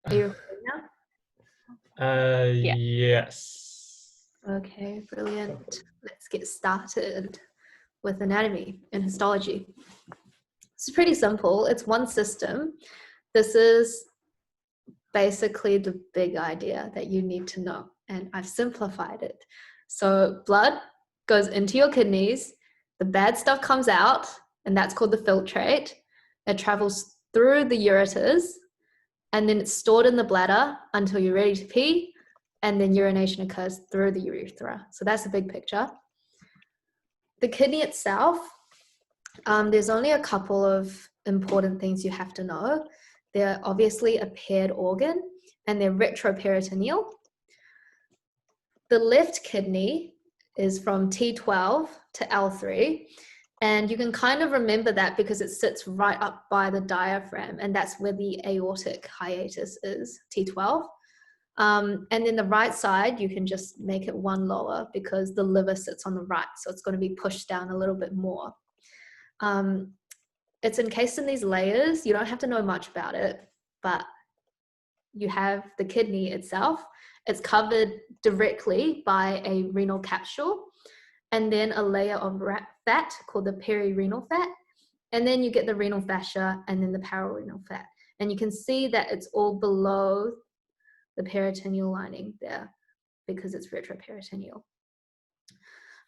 Are you recording now? Yeah. Yes. Okay, brilliant. Let's get started with anatomy and histology. It's pretty simple. It's one system. This is basically the big idea that you need to know, and I've simplified it. So blood goes into your kidneys, the bad stuff comes out, and that's called the filtrate. It travels through the ureters, and then it's stored in the bladder until you're ready to pee, and then urination occurs through the urethra. So that's the big picture. The kidney itself, there's only a couple of important things you have to know. They're obviously a paired organ, and they're retroperitoneal. The left kidney is from T12 to L3, and you can kind of remember that because it sits right up by the diaphragm, and that's where the aortic hiatus is, T12. And then the right side, you can just make it one lower because the liver sits on the right, so it's going to be pushed down a little bit more. It's encased in these layers. You don't have to know much about it, but you have the kidney itself. It's covered directly by a renal capsule, and then a layer of fat called the perirenal fat, and then you get the renal fascia and then the pararenal fat. And you can see that it's all below the peritoneal lining there because it's retroperitoneal.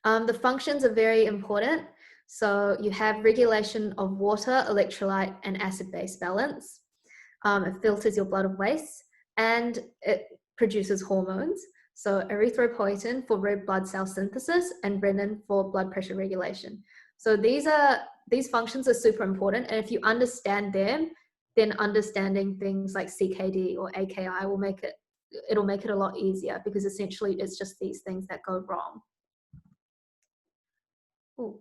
The functions are very important. So you have regulation of water, electrolyte, and acid-base balance. It filters your blood of waste, and it produces hormones. So erythropoietin for red blood cell synthesis and renin for blood pressure regulation. So these functions are super important, and if you understand them, then understanding things like CKD or AKI will make it a lot easier, because essentially it's just these things that go wrong. Ooh.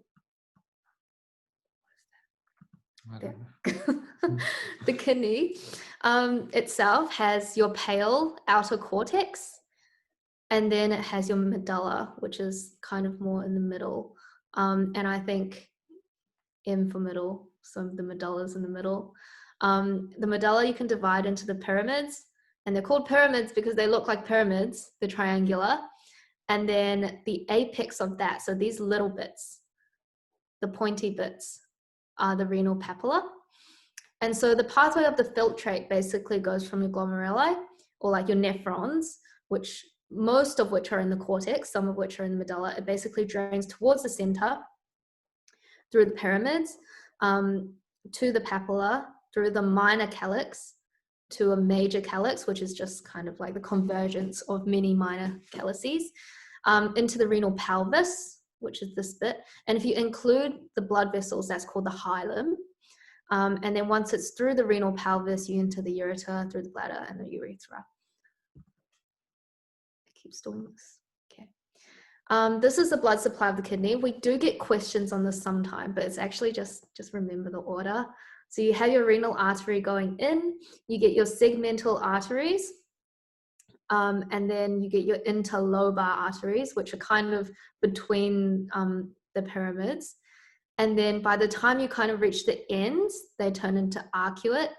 The kidney itself has your pale outer cortex, and then it has your medulla, which is kind of more in the middle. And I think M for middle, so the medulla's in the middle. The medulla you can divide into the pyramids, and they're called pyramids because they look like pyramids. They're triangular. And then the apex of that, so these little bits, the pointy bits, are the renal papilla. And so the pathway of the filtrate basically goes from your glomeruli, or like your nephrons, which most of which are in the cortex, some of which are in the medulla. It basically drains towards the center through the pyramids, to the papilla, through the minor calyx, to a major calyx, which is just kind of like the convergence of many minor calyces, into the renal pelvis, which is this bit. And if you include the blood vessels, that's called the hilum. And then once it's through the renal pelvis, you enter the ureter, through the bladder, and the urethra. I keep doing this. Okay. This is the blood supply of the kidney. We do get questions on this sometime, but it's actually just remember the order. So you have your renal artery going in, you get your segmental arteries, and then you get your interlobar arteries, which are kind of between the pyramids. And then by the time you kind of reach the ends, they turn into arcuate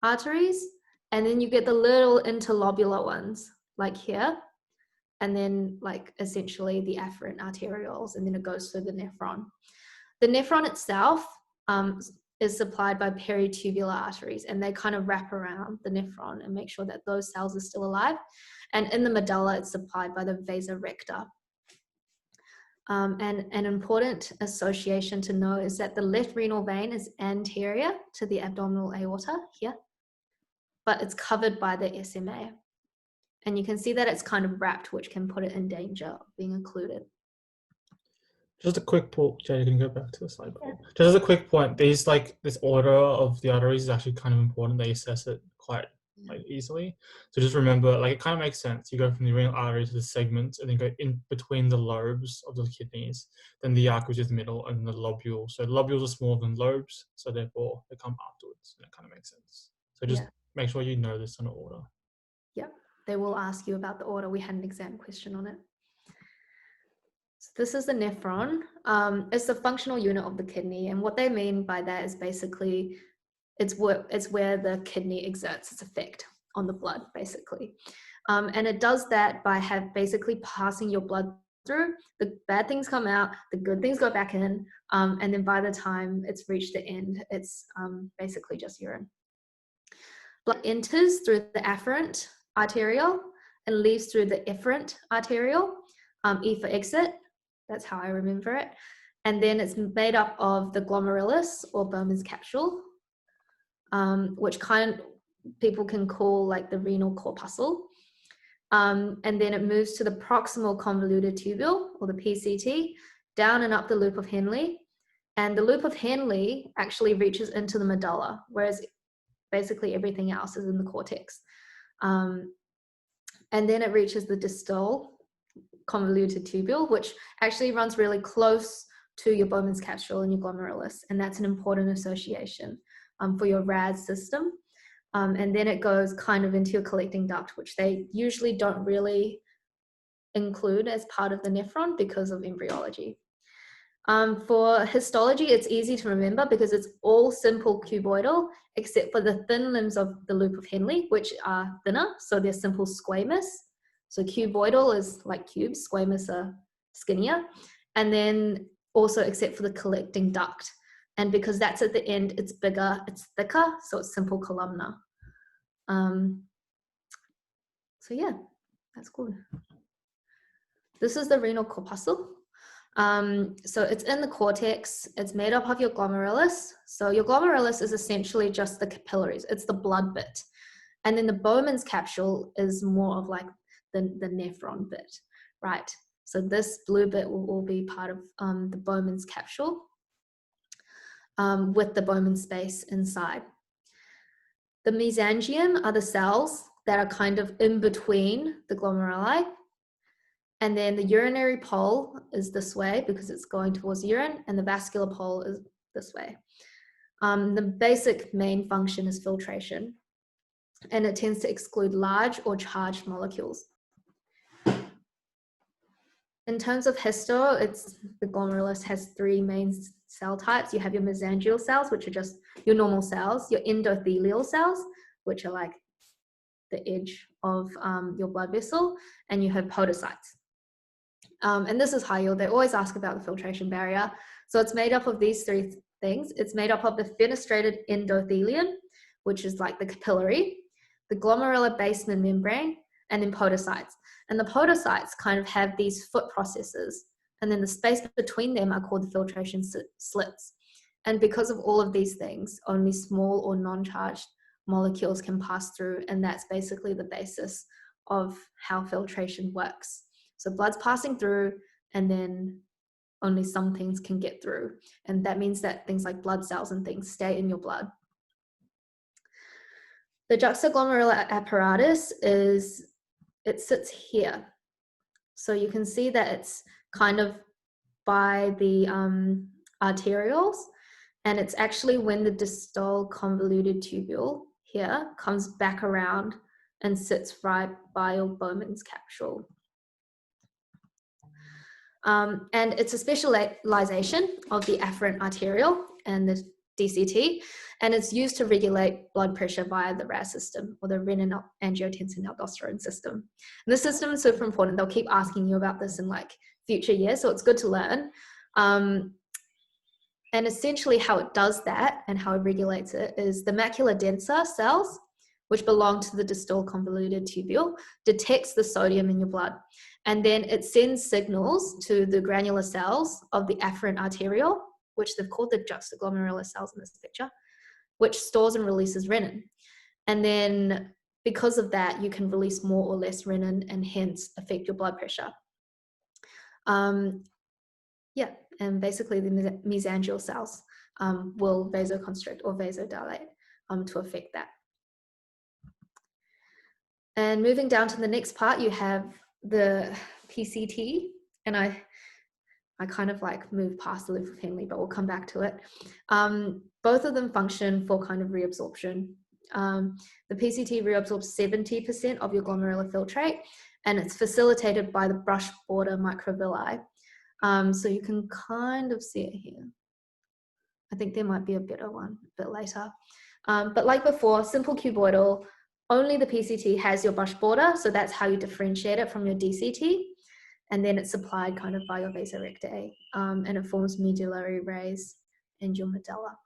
arteries. And then you get the little interlobular ones, like here. And then like essentially the afferent arterioles, and then it goes through the nephron. The nephron itself is supplied by peritubular arteries, and they kind of wrap around the nephron and make sure that those cells are still alive. And in the medulla, it's supplied by the vasa recta. And an important association to know is that the left renal vein is anterior to the abdominal aorta here, but it's covered by the SMA. And you can see that it's kind of wrapped, which can put it in danger of being occluded. Just a quick point, Jay, you can go back to the slide. Yeah. Just as a quick point, this order of the arteries is actually kind of important. They assess it quite easily. So just remember, it kind of makes sense. You go from the renal artery to the segments, and then go in between the lobes of the kidneys, then the arc, which is the middle, and the lobules. So lobules are smaller than lobes, so therefore they come afterwards. And that kind of makes sense. So just make sure you know this on order. Yep, they will ask you about the order. We had an exam question on it. So this is the nephron. It's the functional unit of the kidney, and what they mean by that is basically it's where the kidney exerts its effect on the blood, basically. And it does that by basically passing your blood through. The bad things come out, the good things go back in, and then by the time it's reached the end, it's basically just urine. Blood enters through the afferent arteriole and leaves through the efferent arteriole, E for exit, that's how I remember it. And then it's made up of the glomerulus or Bowman's capsule, which people can call like the renal corpuscle. And then it moves to the proximal convoluted tubule, or the PCT, down and up the loop of Henle. And the loop of Henle actually reaches into the medulla, whereas basically everything else is in the cortex. And then it reaches the distal convoluted tubule, which actually runs really close to your Bowman's capsule and your glomerulus. And that's an important association for your RAS system. And then it goes kind of into your collecting duct, which they usually don't really include as part of the nephron because of embryology. For histology, it's easy to remember because it's all simple cuboidal, except for the thin limbs of the loop of Henle, which are thinner, so they're simple squamous. So cuboidal is like cubes, squamous are skinnier. And then also except for the collecting duct. And because that's at the end, it's bigger, it's thicker, so it's simple columnar. So yeah, that's good. This is the renal corpuscle. So it's in the cortex. It's made up of your glomerulus. So your glomerulus is essentially just the capillaries. It's the blood bit. And then the Bowman's capsule is more of like the nephron bit, right? So this blue bit will all be part of the Bowman's capsule with the Bowman space inside. The mesangium are the cells that are kind of in between the glomeruli. And then the urinary pole is this way because it's going towards urine, and the vascular pole is this way. The basic main function is filtration, and it tends to exclude large or charged molecules. In terms of histo, the glomerulus has three main cell types. You have your mesangial cells, which are just your normal cells, your endothelial cells, which are like the edge of your blood vessel, and you have podocytes. And this is high yield. They always ask about the filtration barrier. So it's made up of these three things. It's made up of the fenestrated endothelium, which is like the capillary, the glomerular basement membrane, and then podocytes. And the podocytes kind of have these foot processes, and then the space between them are called the filtration slits. And because of all of these things, only small or non-charged molecules can pass through, and that's basically the basis of how filtration works. So blood's passing through, and then only some things can get through. And that means that things like blood cells and things stay in your blood. The Juxtaglomerular Apparatus it sits here. So you can see that it's kind of by the arterioles, and it's actually when the distal convoluted tubule here comes back around and sits right by your Bowman's capsule. And it's a specialization of the afferent arteriole and the DCT, and it's used to regulate blood pressure via the RAS system, or the renin-angiotensin-aldosterone system. And this system is super important. They'll keep asking you about this in like future years, so it's good to learn. And essentially how it does that and how it regulates it is the macula densa cells, which belong to the distal convoluted tubule, detects the sodium in your blood. And then it sends signals to the granular cells of the afferent arteriole, which they've called the juxtaglomerular cells in this picture, which stores and releases renin. And then because of that, you can release more or less renin and hence affect your blood pressure. Yeah, and basically the mesangial cells will vasoconstrict or vasodilate to affect that. And moving down to the next part, you have the PCT, and I kind of like moved past the loop of Henle, but we'll come back to it. Both of them function for kind of reabsorption. The PCT reabsorbs 70% of your glomerular filtrate, and it's facilitated by the brush border microvilli. So you can kind of see it here. I think there might be a better one a bit later. But like before, simple cuboidal, only the PCT has your brush border, so that's how you differentiate it from your DCT. And then it's supplied kind of by your vasa rectae, and it forms medullary rays and your medulla.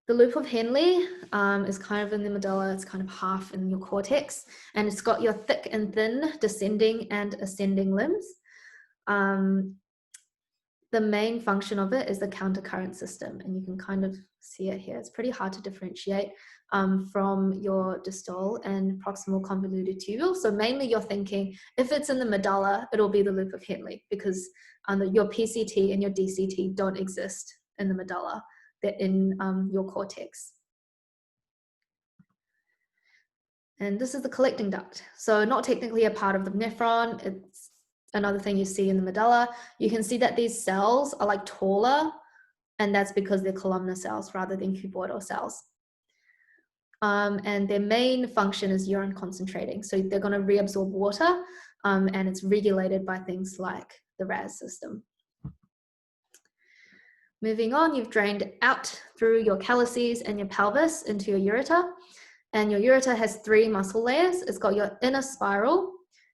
The loop of Henle is kind of in the medulla, it's kind of half in your cortex, and it's got your thick and thin descending and ascending limbs. The main function of it is the countercurrent system, and you can kind of see it here. It's pretty hard to differentiate from your distal and proximal convoluted tubule. So mainly you're thinking, if it's in the medulla, it'll be the loop of Henle, because your PCT and your DCT don't exist in the medulla. They're in your cortex. And this is the collecting duct. So not technically a part of the nephron, it's another thing you see in the medulla. You can see that these cells are like taller, and that's because they're columnar cells rather than cuboidal cells. And their main function is urine concentrating. So they're going to reabsorb water, and it's regulated by things like the RAS system. Moving on, you've drained out through your calyces and your pelvis into your ureter. And your ureter has 3 muscle layers. It's got your inner spiral,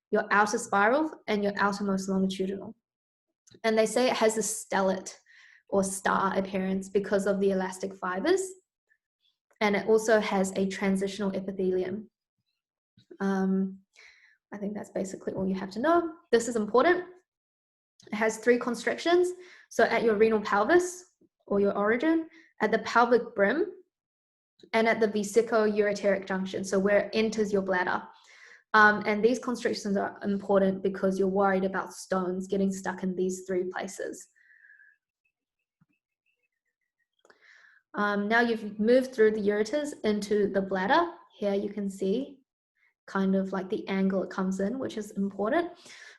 your outer spiral, and your outermost longitudinal. And they say it has a stellate or star appearance because of the elastic fibers. And it also has a transitional epithelium. I think that's basically all you have to know. This is important. It has 3 constrictions. So at your renal pelvis, or your origin, at the pelvic brim, and at the vesico-ureteric junction, so where it enters your bladder. And these constrictions are important because you're worried about stones getting stuck in these 3 places. Now you've moved through the ureters into the bladder. Here you can see kind of like the angle it comes in, which is important.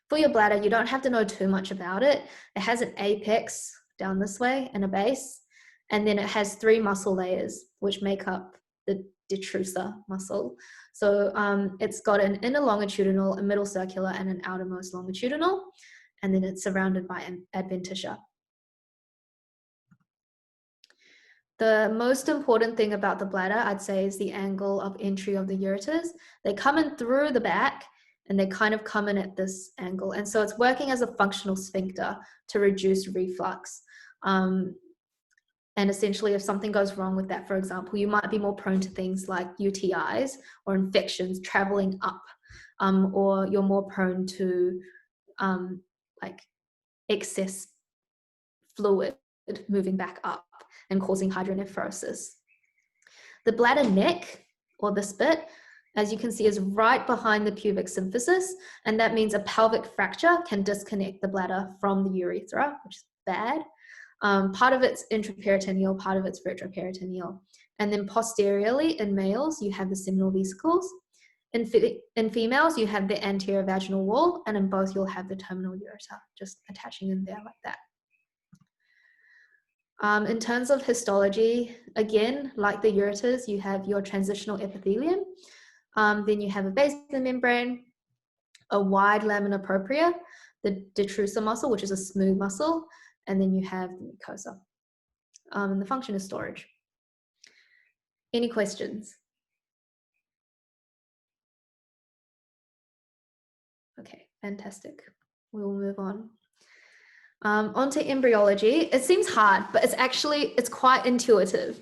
For your bladder, you don't have to know too much about it. It has an apex down this way and a base, and then it has 3 muscle layers which make up the detrusor muscle. So it's got an inner longitudinal, a middle circular, and an outermost longitudinal, and then it's surrounded by an adventitia. The most important thing about the bladder, I'd say, is the angle of entry of the ureters. They come in through the back, and they kind of come in at this angle. And so it's working as a functional sphincter to reduce reflux. And essentially, if something goes wrong with that, for example, you might be more prone to things like UTIs or infections traveling up, or you're more prone to like excess fluid moving back up and causing hydronephrosis. The bladder neck, or this bit, as you can see, is right behind the pubic symphysis, and that means a pelvic fracture can disconnect the bladder from the urethra, which is bad. Part of it's intraperitoneal, part of it's retroperitoneal. And then posteriorly, in males, you have the seminal vesicles. In females, you have the anterior vaginal wall, and in both, you'll have the terminal ureter, just attaching in there like that. In terms of histology, again, like the ureters, you have your transitional epithelium. Then you have a basal membrane, a wide lamina propria, the detrusor muscle, which is a smooth muscle, and then you have the mucosa. And the function is storage. Any questions? Okay, fantastic. We will move on. Onto embryology. It seems hard, but it's quite intuitive.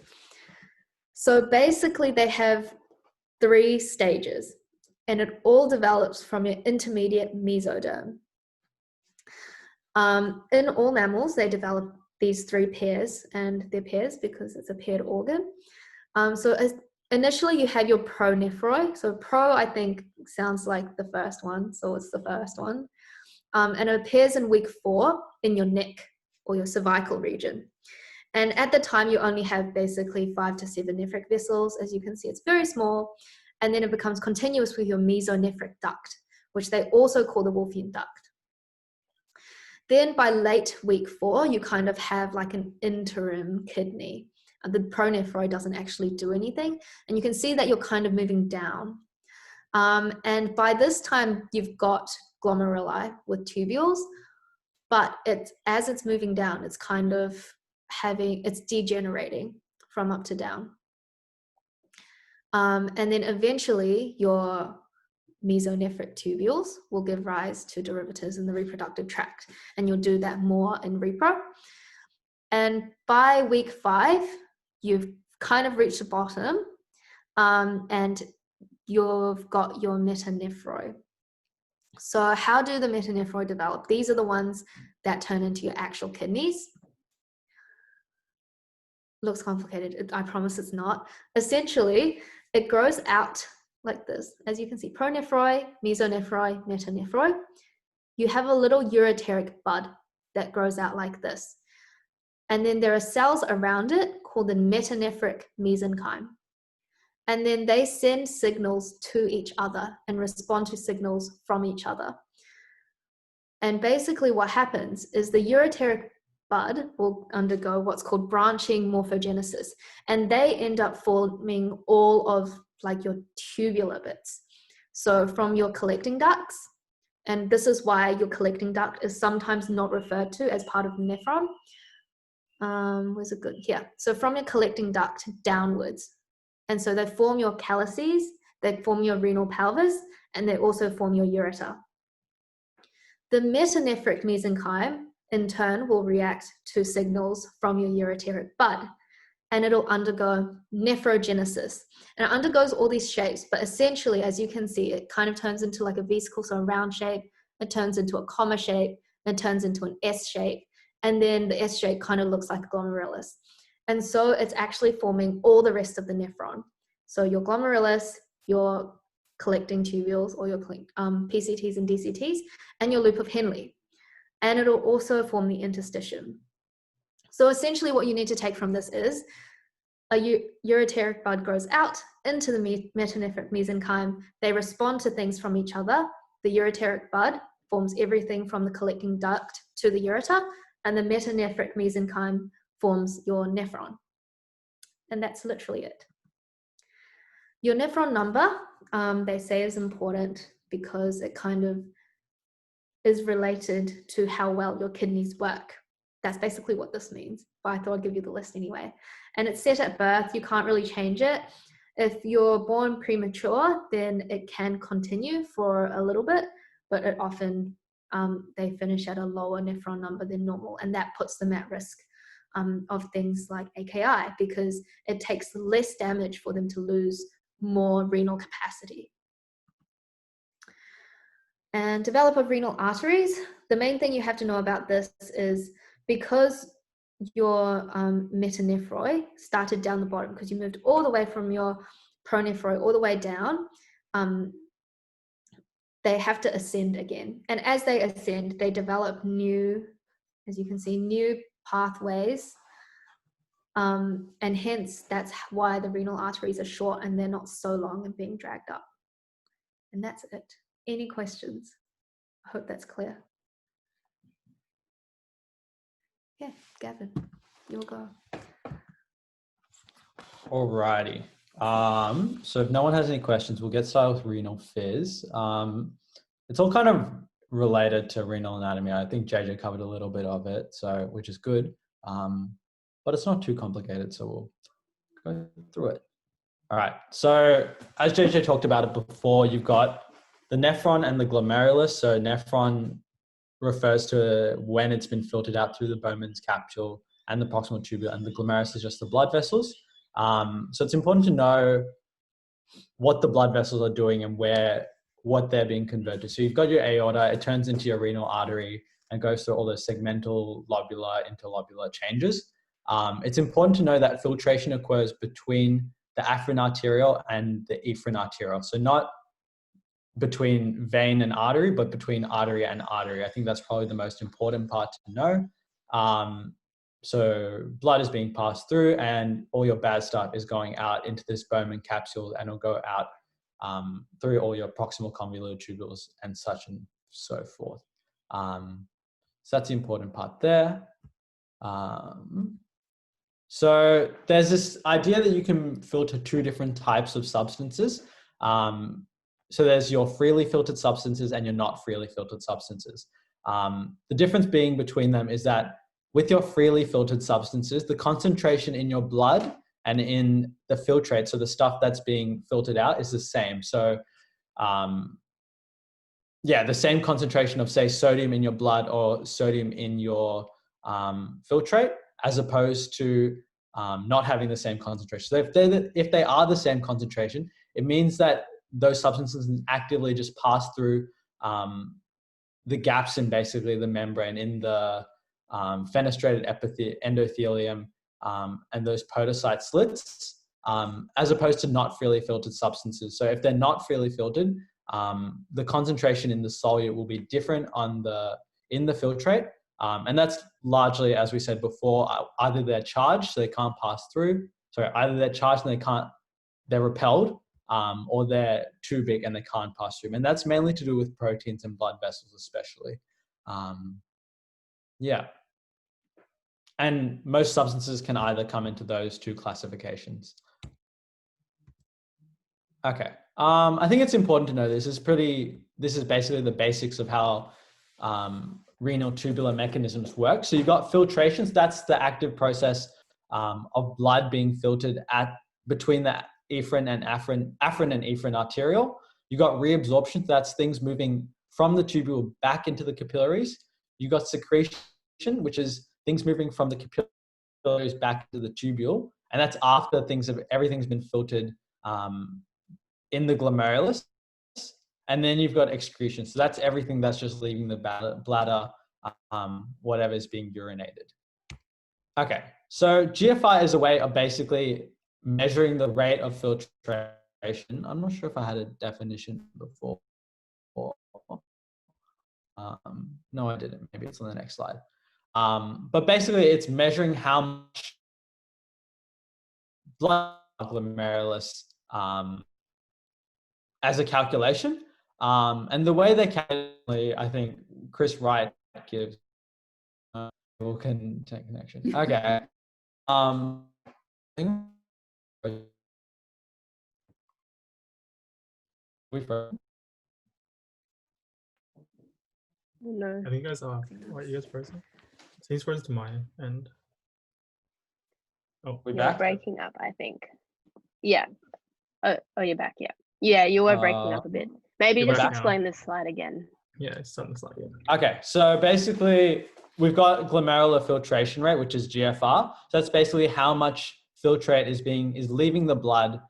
So basically they have 3 stages, and it all develops from your intermediate mesoderm. In all mammals, they develop these 3 pairs, and they're pairs because it's a paired organ. Initially you have your pronephroi. So pro, I think, sounds like the first one, so it's the first one. And it appears in week 4 in your neck or your cervical region. And at the time, you only have basically 5 to 7 nephric vessels. As you can see, it's very small. And then it becomes continuous with your mesonephric duct, which they also call the Wolffian duct. Then by late week 4, you kind of have like an interim kidney. The pronephroi doesn't actually do anything. And you can see that you're kind of moving down. And by this time, you've got glomeruli with tubules, but as it's moving down, it's kind of it's degenerating from up to down. And then eventually your mesonephric tubules will give rise to derivatives in the reproductive tract, and you'll do that more in repro. And by week 5, you've kind of reached the bottom, and you've got your metanephroid. So how do the metanephroid develop? These are the ones that turn into your actual kidneys. Looks complicated. I promise it's not. Essentially, it grows out like this. As you can see, pronephroid, mesonephroid, metanephroid. You have a little ureteric bud that grows out like this. And then there are cells around it called the metanephric mesenchyme. And then they send signals to each other and respond to signals from each other. And basically what happens is the ureteric bud will undergo what's called branching morphogenesis. And they end up forming all of like your tubular bits. So from your collecting ducts, and this is why your collecting duct is sometimes not referred to as part of the nephron. Where's it good? Here. So from your collecting duct downwards. And so they form your calyces, they form your renal pelvis, and they also form your ureter. The metanephric mesenchyme, in turn, will react to signals from your ureteric bud, and it'll undergo nephrogenesis. And it undergoes all these shapes, but essentially, as you can see, it kind of turns into like a vesicle, so a round shape, it turns into a comma shape, it turns into an S shape, and then the S shape kind of looks like a glomerulus. And so it's actually forming all the rest of the nephron. So your glomerulus, your collecting tubules, or your PCTs and DCTs, and your loop of Henle. And it'll also form the interstitium. So essentially what you need to take from this is a ureteric bud grows out into the metanephric mesenchyme. They respond to things from each other. The ureteric bud forms everything from the collecting duct to the ureter, and the metanephric mesenchyme forms your nephron. And that's literally it. Your nephron number, they say, is important because it kind of is related to how well your kidneys work. That's basically what this means, but I thought I'd give you the list anyway. And it's set at birth, you can't really change it. If you're born premature, then it can continue for a little bit, but it often, they finish at a lower nephron number than normal, and that puts them at risk of things like AKI, because it takes less damage for them to lose more renal capacity. And develop of renal arteries. The main thing you have to know about this is because your metanephroid started down the bottom, because you moved all the way from your pronephroid all the way down, they have to ascend again. And as they ascend, they develop new, as you can see, new pathways. And hence, that's why the renal arteries are short and they're not so long and being dragged up. And that's it. Any questions? I hope that's clear. Yeah, Gavin, you'll go. Alrighty. So if no one has any questions, we'll get started with renal phys. It's all kind of related to renal anatomy. I think JJ covered a little bit of it, so which is good. But it's not too complicated, so we'll go through it. All right. So as JJ talked about it before, you've got the nephron and the glomerulus. So nephron refers to when it's been filtered out through the Bowman's capsule and the proximal tubule, and the glomerulus is just the blood vessels. So it's important to know what the blood vessels are doing and what they're being converted to. So you've got your aorta, it turns into your renal artery and goes through all the segmental, lobular, interlobular changes. It's important to know that filtration occurs between the afferent arteriole and the efferent arteriole. So not between vein and artery, but between artery and artery. I think that's probably the most important part to know. So blood is being passed through and all your bad stuff is going out into this Bowman capsule, and it'll go out through all your proximal convoluted tubules and such and so forth. So that's the important part there. So there's this idea that you can filter two different types of substances. So there's your freely filtered substances and your not freely filtered substances. The difference being between them is that with your freely filtered substances, the concentration in your blood and in the filtrate, so the stuff that's being filtered out is the same. So yeah, the same concentration of, say, sodium in your blood or sodium in your filtrate, as opposed to not having the same concentration. So if they are the same concentration, it means that those substances actively just pass through the gaps in basically the membrane, in the fenestrated endothelium and those podocyte slits, as opposed to not freely filtered substances. So if they're not freely filtered, the concentration in the solute will be different in the filtrate. And that's largely, as we said before, either they're charged, so they can't pass through. So either they're charged and they're repelled, or they're too big and they can't pass through. And that's mainly to do with proteins and blood vessels, especially. Yeah. And most substances can either come into those two classifications. Okay. I think it's important to know this is basically the basics of how renal tubular mechanisms work. So you've got filtrations. That's the active process of blood being filtered between the afferent and efferent arteriole. You got reabsorption. That's things moving from the tubule back into the capillaries. You got secretion, which is things moving from the capillaries back to the tubule, and that's after everything's been filtered in the glomerulus. And then you've got excretion. So that's everything that's just leaving the bladder, whatever is being urinated. Okay, so GFR is a way of basically measuring the rate of filtration. I'm not sure if I had a definition before. No, I didn't. Maybe it's on the next slide. But basically, it's measuring how much blood glomerulus as a calculation. And the way they calculate, I think Chris Wright gives connection. Okay. No. I think you guys are. What, you guys frozen? So he's frozen to mine, and oh, You're breaking up, I think. Yeah. Oh, you're back. Yeah. Yeah, you were breaking up a bit. Maybe just explain this slide again. Yeah, it's on the slide. Yeah. Okay, so basically we've got glomerular filtration rate, which is GFR. So that's basically how much filtrate is leaving the blood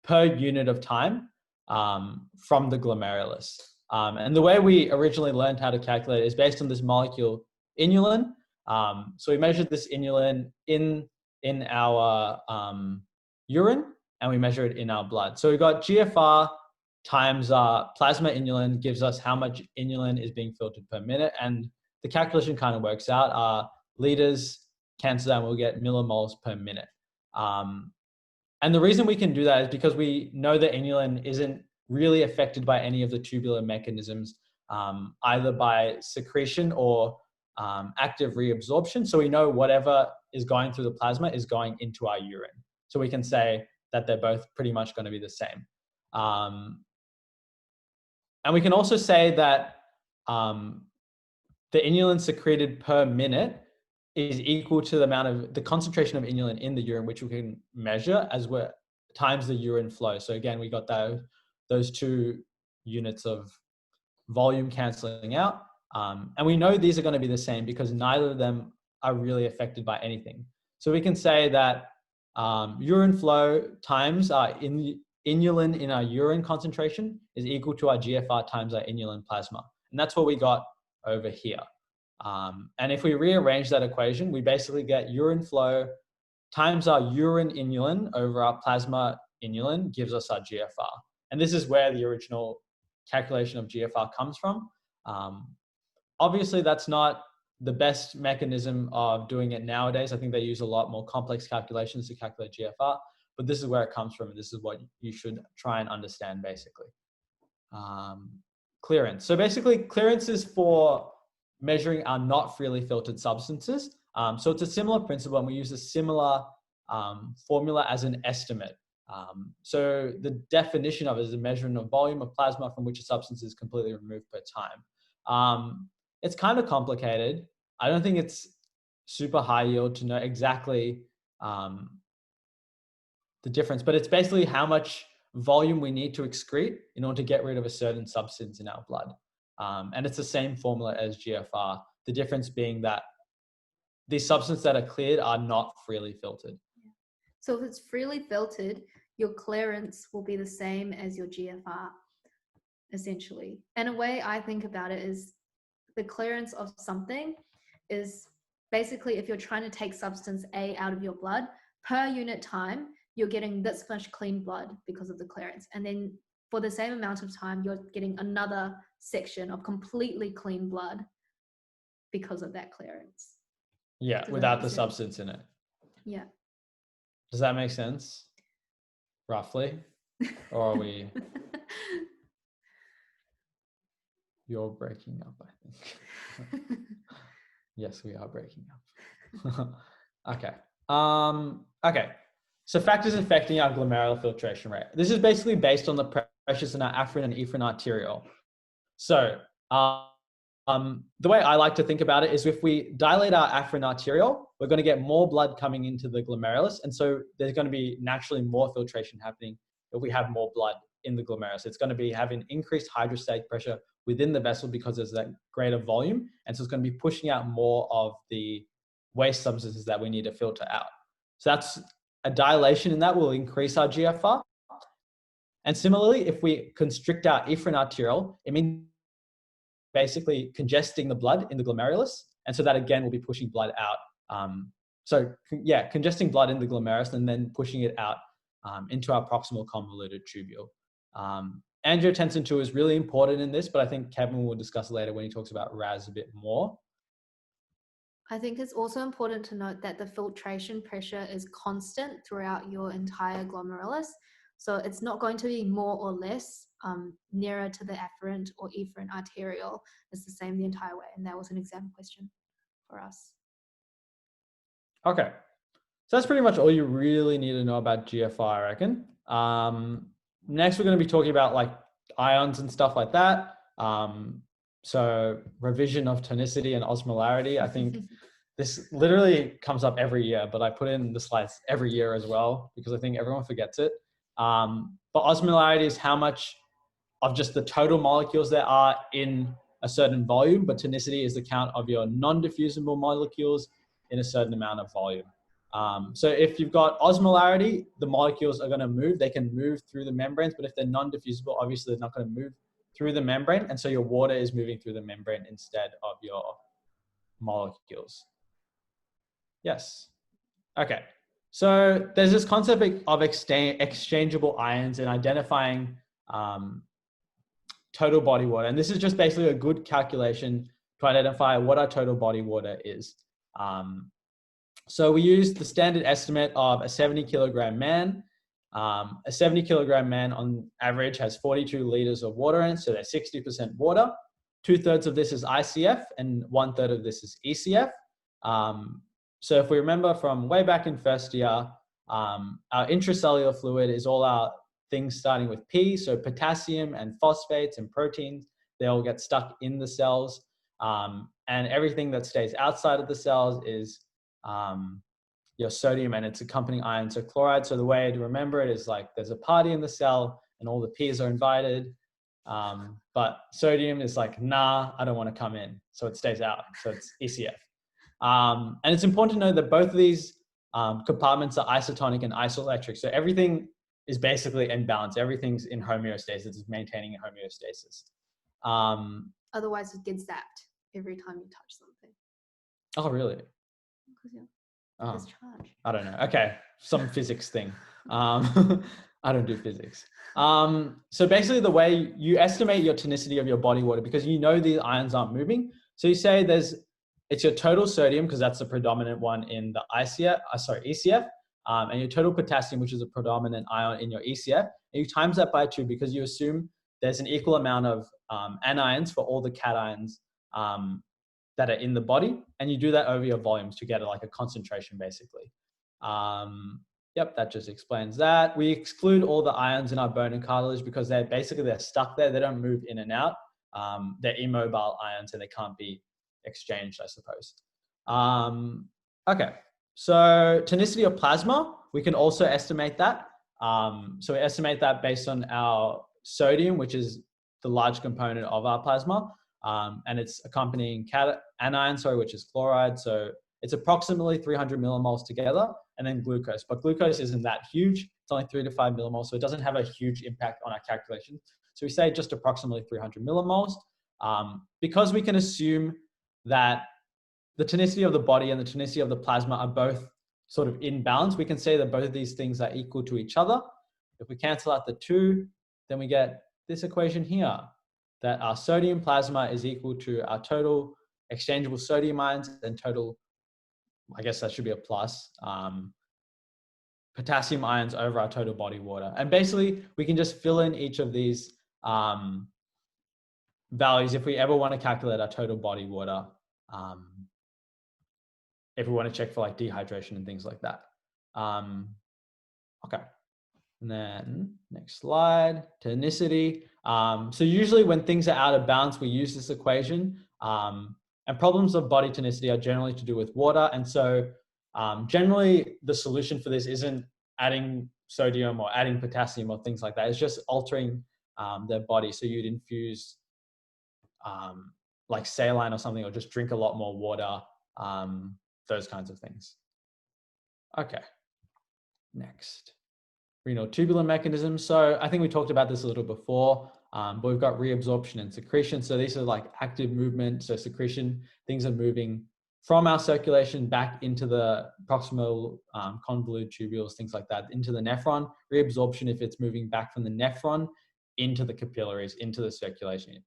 per unit of time from the glomerulus. And the way we originally learned how to calculate it is based on this molecule inulin. So we measured this inulin in our urine, and we measure it in our blood. So we've got GFR times plasma inulin gives us how much inulin is being filtered per minute. And the calculation kind of works out. Liters cancels out and we'll get millimoles per minute. And the reason we can do that is because we know that inulin isn't really affected by any of the tubular mechanisms, either by secretion or active reabsorption. So we know whatever is going through the plasma is going into our urine. So we can say that they're both pretty much going to be the same. And we can also say that the inulin secreted per minute is equal to the concentration of inulin in the urine, which we can measure as well, times the urine flow. So again, we got those two units of volume canceling out. And we know these are going to be the same because neither of them are really affected by anything. So we can say that urine flow times inulin in our urine concentration is equal to our GFR times our inulin plasma. And that's what we got over here. And if we rearrange that equation, we basically get urine flow times our urine inulin over our plasma inulin gives us our GFR. And this is where the original calculation of GFR comes from. Obviously, that's not the best mechanism of doing it nowadays. I think they use a lot more complex calculations to calculate GFR, but this is where it comes from. And this is what you should try and understand, basically. Clearance. So basically, clearance is for measuring our not freely filtered substances. So it's a similar principle, and we use a similar formula as an estimate. So the definition of it is a measurement of volume of plasma from which a substance is completely removed per time. It's kind of complicated. I don't think it's super high yield to know exactly the difference, but it's basically how much volume we need to excrete in order to get rid of a certain substance in our blood. And it's the same formula as GFR. The difference being that these substances that are cleared are not freely filtered. So if it's freely filtered, your clearance will be the same as your GFR, essentially. And a way I think about it is the clearance of something is basically if you're trying to take substance A out of your blood, per unit time, you're getting this much clean blood because of the clearance. And then for the same amount of time, you're getting another section of completely clean blood because of that clearance. Yeah, without the substance in it. Yeah. Does that make sense? Roughly? Or are we... You're breaking up, I think. Yes, we are breaking up. Okay. Okay. So factors affecting our glomerular filtration rate. This is basically based on the pressures in our afferent and efferent arteriole. So the way I like to think about it is if we dilate our afferent arteriole, we're going to get more blood coming into the glomerulus. And so there's going to be naturally more filtration happening if we have more blood in the glomerulus. It's going to be having increased hydrostatic pressure within the vessel because there's that greater volume. And so it's going to be pushing out more of the waste substances that we need to filter out. So that's a dilation, and that will increase our GFR. And similarly, if we constrict our efferent arteriole, it means basically congesting the blood in the glomerulus. And so that again will be pushing blood out. Congesting blood in the glomerulus and then pushing it out into our proximal convoluted tubule. Angiotensin II is really important in this, but I think Kevin will discuss later when he talks about RAS a bit more. I think it's also important to note that the filtration pressure is constant throughout your entire glomerulus. So it's not going to be more or less nearer to the afferent or efferent arteriole. It's the same the entire way. And that was an exam question for us. Okay. So that's pretty much all you really need to know about GFR, I reckon. Next, we're going to be talking about like ions and stuff like that. So revision of tonicity and osmolarity. I think this literally comes up every year, but I put in the slides every year as well because I think everyone forgets it. But osmolarity is how much of just the total molecules there are in a certain volume, but tonicity is the count of your non-diffusible molecules in a certain amount of volume. So if you've got osmolarity, the molecules are going to move. They can move through the membranes, but if they're non-diffusible, obviously they're not going to move through the membrane. And so your water is moving through the membrane instead of your molecules. Yes. Okay. So there's this concept of exchangeable ions and identifying total body water. And this is just basically a good calculation to identify what our total body water is. So we use the standard estimate of a 70 kilogram man. A 70 kilogram man on average has 42 liters of water in it. So they're 60% water. 2/3 of this is ICF and 1/3 of this is ECF. So if we remember from way back in first year, our intracellular fluid is all our things starting with P. So potassium and phosphates and proteins, they all get stuck in the cells. And everything that stays outside of the cells is your sodium and its accompanying ions, so chloride. So the way to remember it is like there's a party in the cell and all the P's are invited. But sodium is like, nah, I don't want to come in. So it stays out. So it's ECF. And it's important to know that both of these compartments are isotonic and isoelectric. So everything is basically in balance. Everything's in homeostasis. It's maintaining a homeostasis. Otherwise it gets zapped every time you touch something. Oh, really? Because yeah, Oh, there's charge. I don't know. Okay, some physics thing. I don't do physics. So basically the way you estimate your tonicity of your body water, because you know these ions aren't moving. So you say it's your total sodium, because that's the predominant one in the ECF, and your total potassium, which is a predominant ion in your ECF. And you times that by 2 because you assume there's an equal amount of anions for all the cations that are in the body, and you do that over your volumes to get like a concentration, basically. Yep, that just explains that. We exclude all the ions in our bone and cartilage because they're stuck there. They don't move in and out. They're immobile ions and they can't be exchanged, I suppose. Okay, so tonicity of plasma, we can also estimate that. So we estimate that based on our sodium, which is the large component of our plasma, and its accompanying anion, which is chloride. So it's approximately 300 millimoles together, and then glucose. But glucose isn't that huge. It's only 3 to 5 millimoles, so it doesn't have a huge impact on our calculation. So we say just approximately 300 millimoles. Because we can assume that the tonicity of the body and the tonicity of the plasma are both sort of in balance, we can say that both of these things are equal to each other. If we cancel out the 2, then we get this equation here, that our sodium plasma is equal to our total exchangeable sodium ions and total, I guess that should be a plus, potassium ions over our total body water. And basically, we can just fill in each of these values if we ever want to calculate our total body water, if we want to check for like dehydration and things like that. Okay. And then next slide, tonicity. So usually when things are out of balance, we use this equation. And problems of body tonicity are generally to do with water. And so generally the solution for this isn't adding sodium or adding potassium or things like that. It's just altering their body. So you'd infuse like saline or something, or just drink a lot more water, those kinds of things. Okay, next. Renal tubular mechanisms. So I think we talked about this a little before, but we've got reabsorption and secretion. So these are like active movement. So secretion, things are moving from our circulation back into the proximal convoluted tubules, things like that, into the nephron. Reabsorption, if it's moving back from the nephron into the capillaries, into the circulation.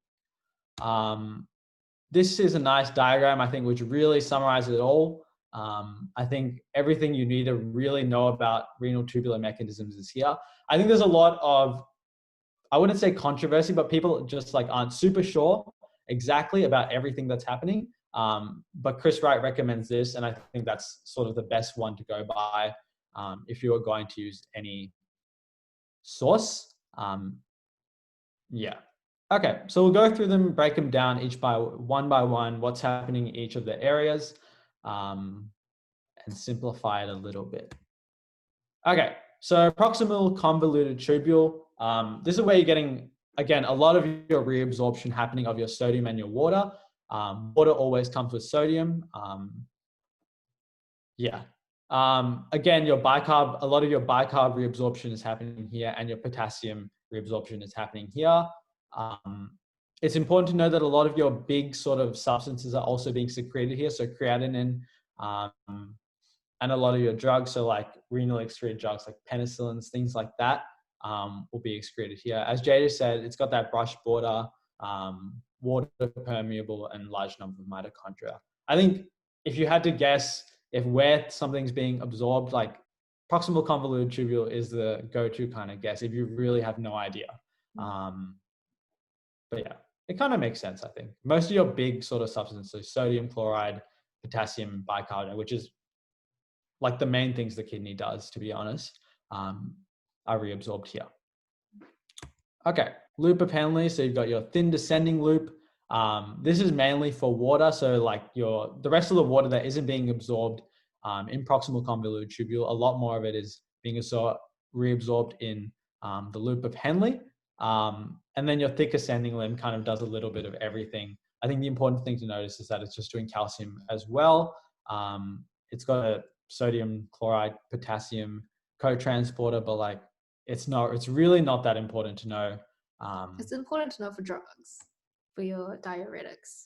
This is a nice diagram, I think, which really summarizes it all. I think everything you need to really know about renal tubular mechanisms is here. I think there's a lot of, I wouldn't say controversy, but people just like aren't super sure exactly about everything that's happening. But Chris Wright recommends this, and I think that's sort of the best one to go by if you are going to use any source. Yeah. Okay, so we'll go through them, break them down each by one, what's happening in each of the areas, and simplify it a little bit. Okay, so proximal convoluted tubule. This is where you're getting, again, a lot of your reabsorption happening of your sodium and your water. Water always comes with sodium. Again, your bicarb, a lot of your bicarb reabsorption is happening here, and your potassium reabsorption is happening here. It's important to know that a lot of your big sort of substances are also being secreted here. So creatinine, and a lot of your drugs, so like renal excreted drugs like penicillins, things like that, will be excreted here. As Jada said, it's got that brush border, water permeable, and large number of mitochondria. I think if you had to guess if where something's being absorbed, like proximal convoluted tubule is the go-to kind of guess if you really have no idea. But yeah, it kind of makes sense, I think. Most of your big sort of substances, sodium chloride, potassium bicarbonate, which is like the main things the kidney does, to be honest, are reabsorbed here. Okay, loop of Henle. So you've got your thin descending loop. This is mainly for water. So like the rest of the water that isn't being absorbed in proximal convoluted tubule, a lot more of it is being reabsorbed in the loop of Henle. And then your thick ascending limb kind of does a little bit of everything. I think the important thing to notice is that it's just doing calcium as well. It's got a sodium, chloride, potassium co-transporter, but like it's really not that important to know. It's important to know for drugs, for your diuretics.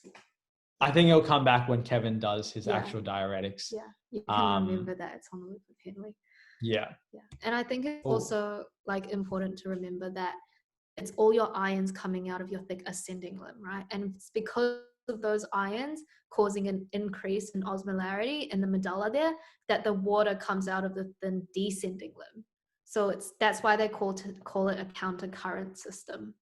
I think it'll come back when Kevin does his actual diuretics. Yeah, you can remember that it's on the loop of Henle. Yeah. And I think it's also like important to remember that it's all your ions coming out of your thick ascending limb, right? And it's because of those ions causing an increase in osmolarity in the medulla there that the water comes out of the thin descending limb. So that's why they call it a countercurrent system.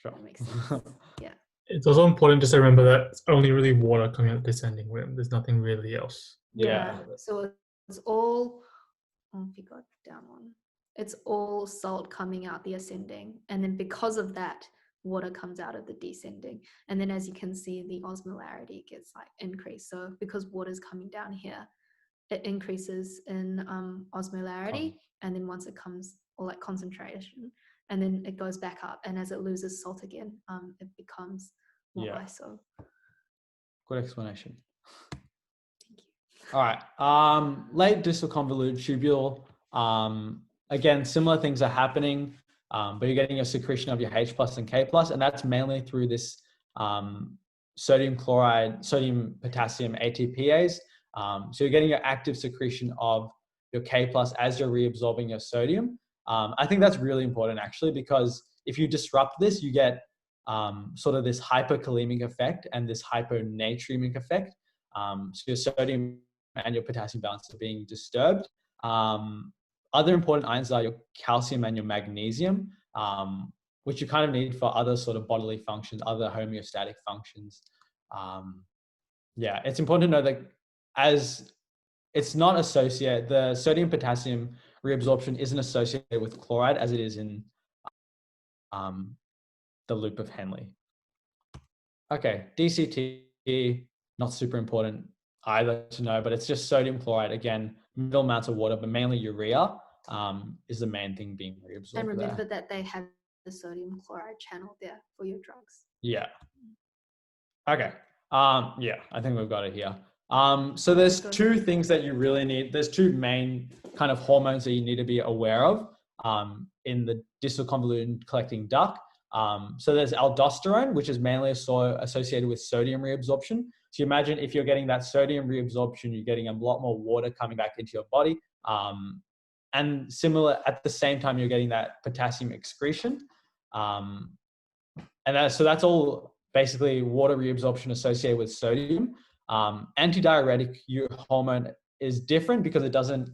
Sure. That makes sense. Yeah. It's also important just to remember that it's only really water coming out of the descending limb. There's nothing really else. Yeah. So it's all, if you got down one, it's all salt coming out the ascending. And then because of that, water comes out of the descending. And then as you can see, the osmolarity gets like increased. So because water's coming down here, it increases in osmolarity, and then once it comes, or like concentration, and then it goes back up, and as it loses salt again, it becomes more iso. Good explanation. Thank you. All right. Late distal convoluted tubule. Again, similar things are happening, but you're getting a secretion of your H plus and K plus, and that's mainly through this sodium chloride, sodium potassium ATPase. So you're getting your active secretion of your K plus as you're reabsorbing your sodium. I think that's really important actually, because if you disrupt this, you get sort of this hyperkalemic effect and this hyponatremic effect. So your sodium and your potassium balance are being disturbed. Other important ions are your calcium and your magnesium, which you kind of need for other sort of bodily functions, other homeostatic functions. Yeah, it's important to know that as it's not associated, the sodium potassium reabsorption isn't associated with chloride as it is in the loop of Henle. Okay, DCT, not super important either to know, but it's just sodium chloride. Again, middle amounts of water, but mainly urea is the main thing being reabsorbed. And remember that they have the sodium chloride channel there for your drugs. Yeah. Okay. Yeah, I think we've got it here. So there's two things that you really need. There's two main kind of hormones that you need to be aware of in the distal convoluted collecting duct. So there's aldosterone, which is mainly associated with sodium reabsorption. So you imagine if you're getting that sodium reabsorption, you're getting a lot more water coming back into your body. And similar, at the same time, you're getting that potassium excretion. So that's all basically water reabsorption associated with sodium. Antidiuretic hormone is different because it doesn't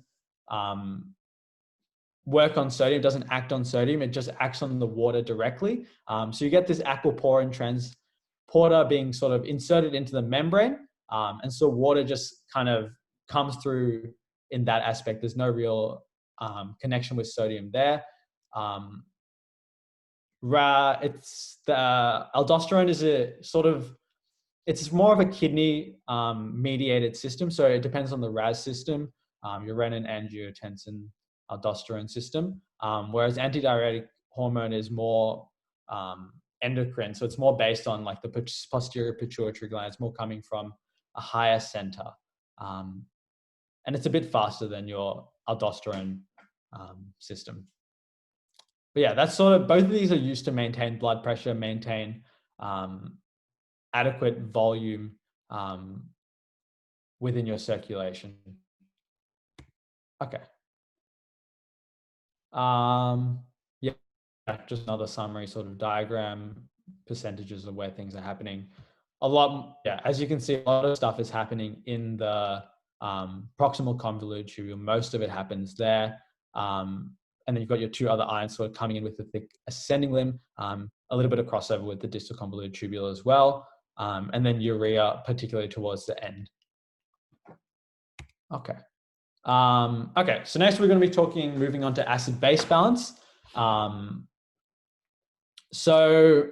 work on sodium, doesn't act on sodium, it just acts on the water directly. So you get this aquaporin transporter being sort of inserted into the membrane. And so water just kind of comes through in that aspect. There's no real connection with sodium there. It's the aldosterone is a sort of, it's more of a kidney mediated system. So it depends on the RAS system, your renin, angiotensin, aldosterone system. Whereas antidiuretic hormone is more endocrine. So it's more based on like the posterior pituitary gland. It's more coming from a higher center. And it's a bit faster than your aldosterone system. But yeah, that's sort of, both of these are used to maintain blood pressure, maintain adequate volume within your circulation. Okay. Yeah, just another summary sort of diagram, percentages of where things are happening. A lot, yeah, as you can see, a lot of stuff is happening in the proximal convoluted tubule. Most of it happens there. And then you've got your two other ions sort of coming in with the thick ascending limb, a little bit of crossover with the distal convoluted tubule as well. And then urea, particularly towards the end. Okay. Okay, so next we're going to be moving on to acid-base balance. So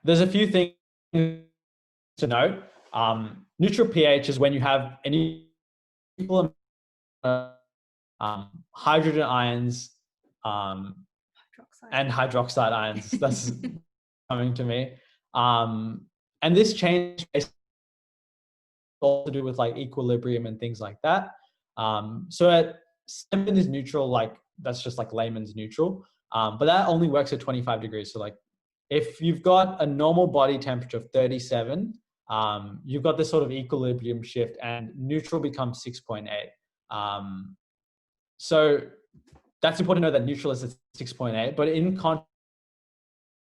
there's a few things to note. Neutral pH is when you have any equal hydrogen ions and hydroxide ions. That's coming to me. And this change is all to do with like equilibrium and things like that. So at 7 is neutral, like that's just like layman's neutral. But that only works at 25 degrees. So like if you've got a normal body temperature of 37, you've got this sort of equilibrium shift and neutral becomes 6.8. So that's important to know that neutral is at 6.8, but in contrast,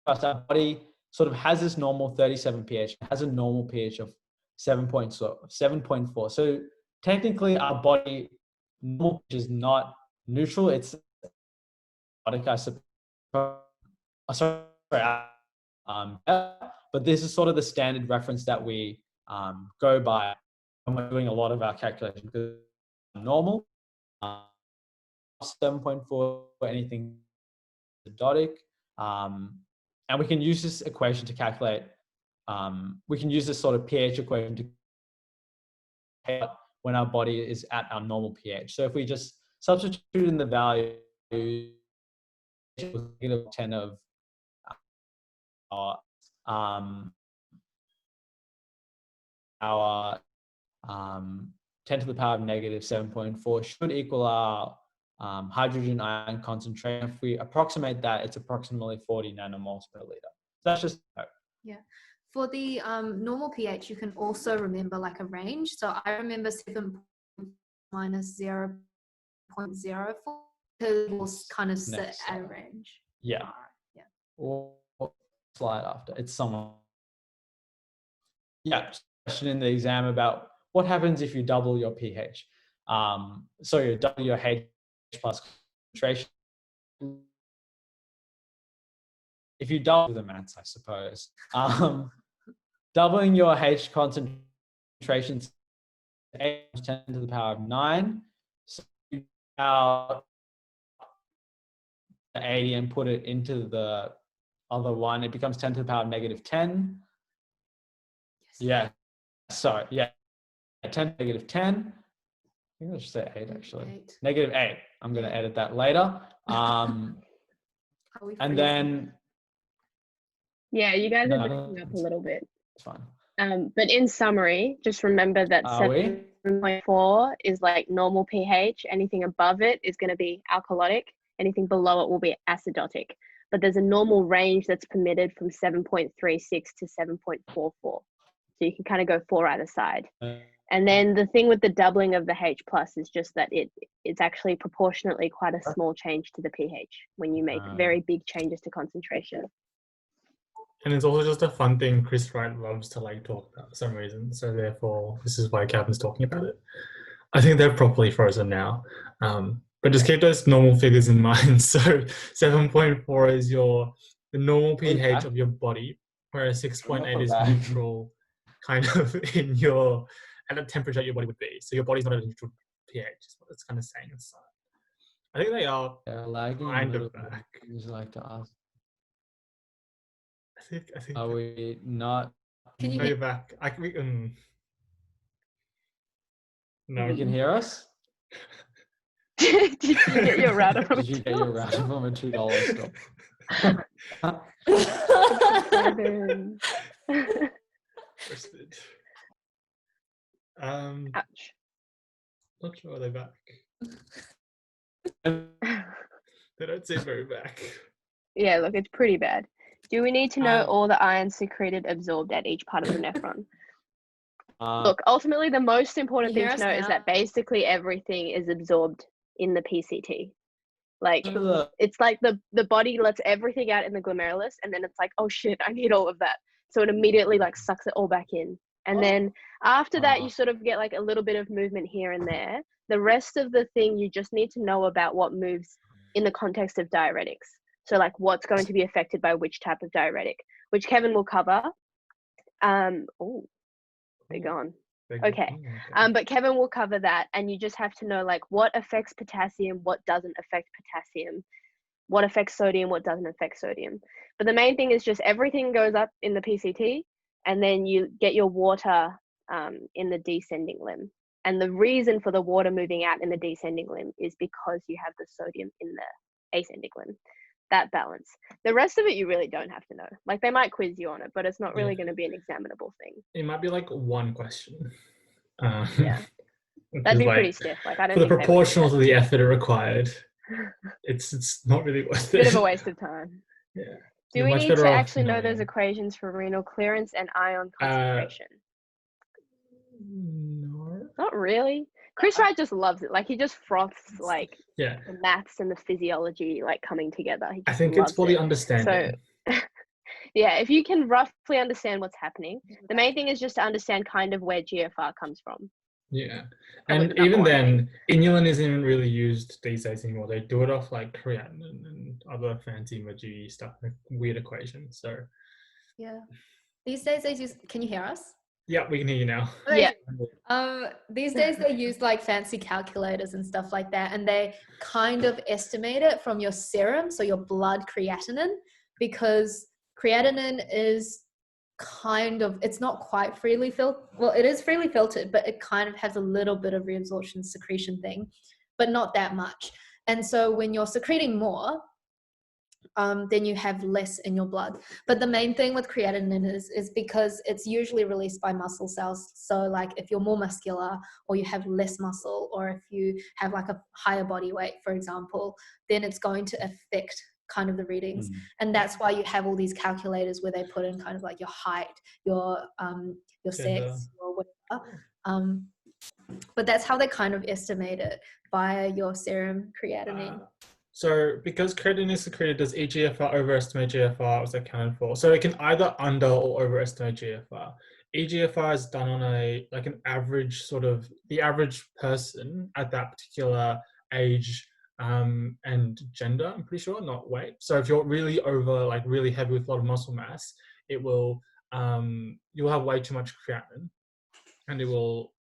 our body sort of has this normal 37 pH, has a normal pH of 7.4. So technically our body normal pH is not neutral, it's but this is sort of the standard reference that we go by when we're doing a lot of our calculations. Because normal, 7.4 for anything acidotic, and we can use this equation to calculate. We can use this sort of pH equation to calculate when our body is at our normal pH. So if we just substitute in the value, -10 of our 10 to the power of -7.4 should equal our hydrogen ion concentration. If we approximate that, it's approximately 40 nanomoles per liter. That's just yeah. For the normal pH, you can also remember like a range. So I remember 7 minus 0.04 because it will kind of sit at a range. Yeah. Yeah. Or slide after. It's someone. Yeah. Question in the exam about what happens if you double your pH. So you double your H plus concentration. If you double the maths, I suppose. Doubling your H concentration to 10 to the power of 9. So you out 80 and put it into the other one, it becomes 10 to the power of -10. Yeah. So yeah, 10 to -10. I think I should say 8 actually. -8. I'm going to edit that later. And then. Yeah, you guys are breaking up a little bit. It's fine. But in summary, just remember that 7.4 is like normal pH. Anything above it is going to be alkalotic. Anything below it will be acidotic. But there's a normal range that's permitted from 7.36 to 7.44. So you can kind of go 4 either side. And then the thing with the doubling of the H plus is just that it's actually proportionately quite a small change to the pH when you make very big changes to concentration. And it's also just a fun thing Chris Wright loves to like talk about for some reason. So therefore, this is why Kevin's talking about it. I think they're properly frozen now. But just keep those normal figures in mind. So 7.4 is the normal pH of your body, whereas 6.8 is neutral, kind of at a temperature your body would be. So your body's not at a neutral pH. Is what it's kind of saying inside. I think they are lagging kind of back. Would you like to ask? I think. Are we not? Can you hear back? No, you can hear us. Did you get your router from Did you get your router from a $2 store? Ouch. Not sure they're back. They don't seem very back. Yeah, look, it's pretty bad. Do we need to know all the ions secreted absorbed at each part of the nephron? Look, ultimately, the most important thing to know is that basically everything is absorbed in the PCT. Like, it's like the body lets everything out in the glomerulus, and then it's like, oh shit, I need all of that. So it immediately like sucks it all back in. And then after that, you sort of get like a little bit of movement here and there. The rest of the thing, you just need to know about what moves in the context of diuretics. So like what's going to be affected by which type of diuretic, which Kevin will cover. Oh, they're gone. Okay. But Kevin will cover that, and you just have to know like what affects potassium, what doesn't affect potassium, what affects sodium, what doesn't affect sodium. But the main thing is just everything goes up in the PCT, and then you get your water in the descending limb. And the reason for the water moving out in the descending limb is because you have the sodium in the ascending limb. That balance. The rest of it you really don't have to know. Like they might quiz you on it, but it's not really going to be an examinable thing. It might be like one question. Yeah, that'd be pretty stiff. Like I don't. For the proportional to the effort required, it's not really worth it. Bit of a waste of time. Yeah. Do we need to actually know those equations for renal clearance and ion concentration? No. Not really. Chris Wright just loves it. Like he just froths like the maths and the physiology like coming together. I think it's for the understanding. So yeah, if you can roughly understand what's happening, the main thing is just to understand kind of where GFR comes from. Yeah. And even then, inulin isn't really used these days anymore. They do it off like creatinine and other fancy Majidi stuff, like weird equations. So yeah. These days they use, can you hear us? Yeah, we can hear you now. Yeah. These days they use like fancy calculators and stuff like that, and they kind of estimate it from your serum, so your blood creatinine, because creatinine is it's not quite freely filtered. Well, it is freely filtered, but it kind of has a little bit of reabsorption secretion thing, but not that much. And so when you're secreting more, then you have less in your blood. But the main thing with creatinine is because it's usually released by muscle cells. So like if you're more muscular, or you have less muscle, or if you have like a higher body weight, for example, then it's going to affect kind of the readings. And that's why you have all these calculators where they put in kind of like your height, your sex, or whatever. But that's how they kind of estimate it, via your serum creatinine. So because creatinine is secreted, does eGFR overestimate GFR? Was accounted for? So it can either under or overestimate GFR. eGFR is done on an average the average person at that particular age and gender, I'm pretty sure, not weight. So if you're really over, like really heavy with a lot of muscle mass, it will, you'll have way too much creatinine, and it will,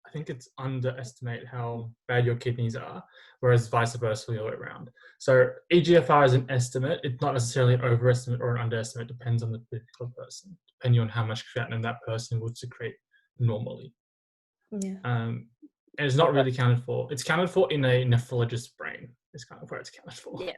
I think it's underestimate how bad your kidneys are, whereas vice versa the other way around. So eGFR is an estimate. It's not necessarily an overestimate or an underestimate. It depends on the particular person, depending on how much creatinine that person would secrete normally. Yeah. And it's not really counted for. It's counted for in a nephrologist's brain. It's kind of where it's counted for. Yeah.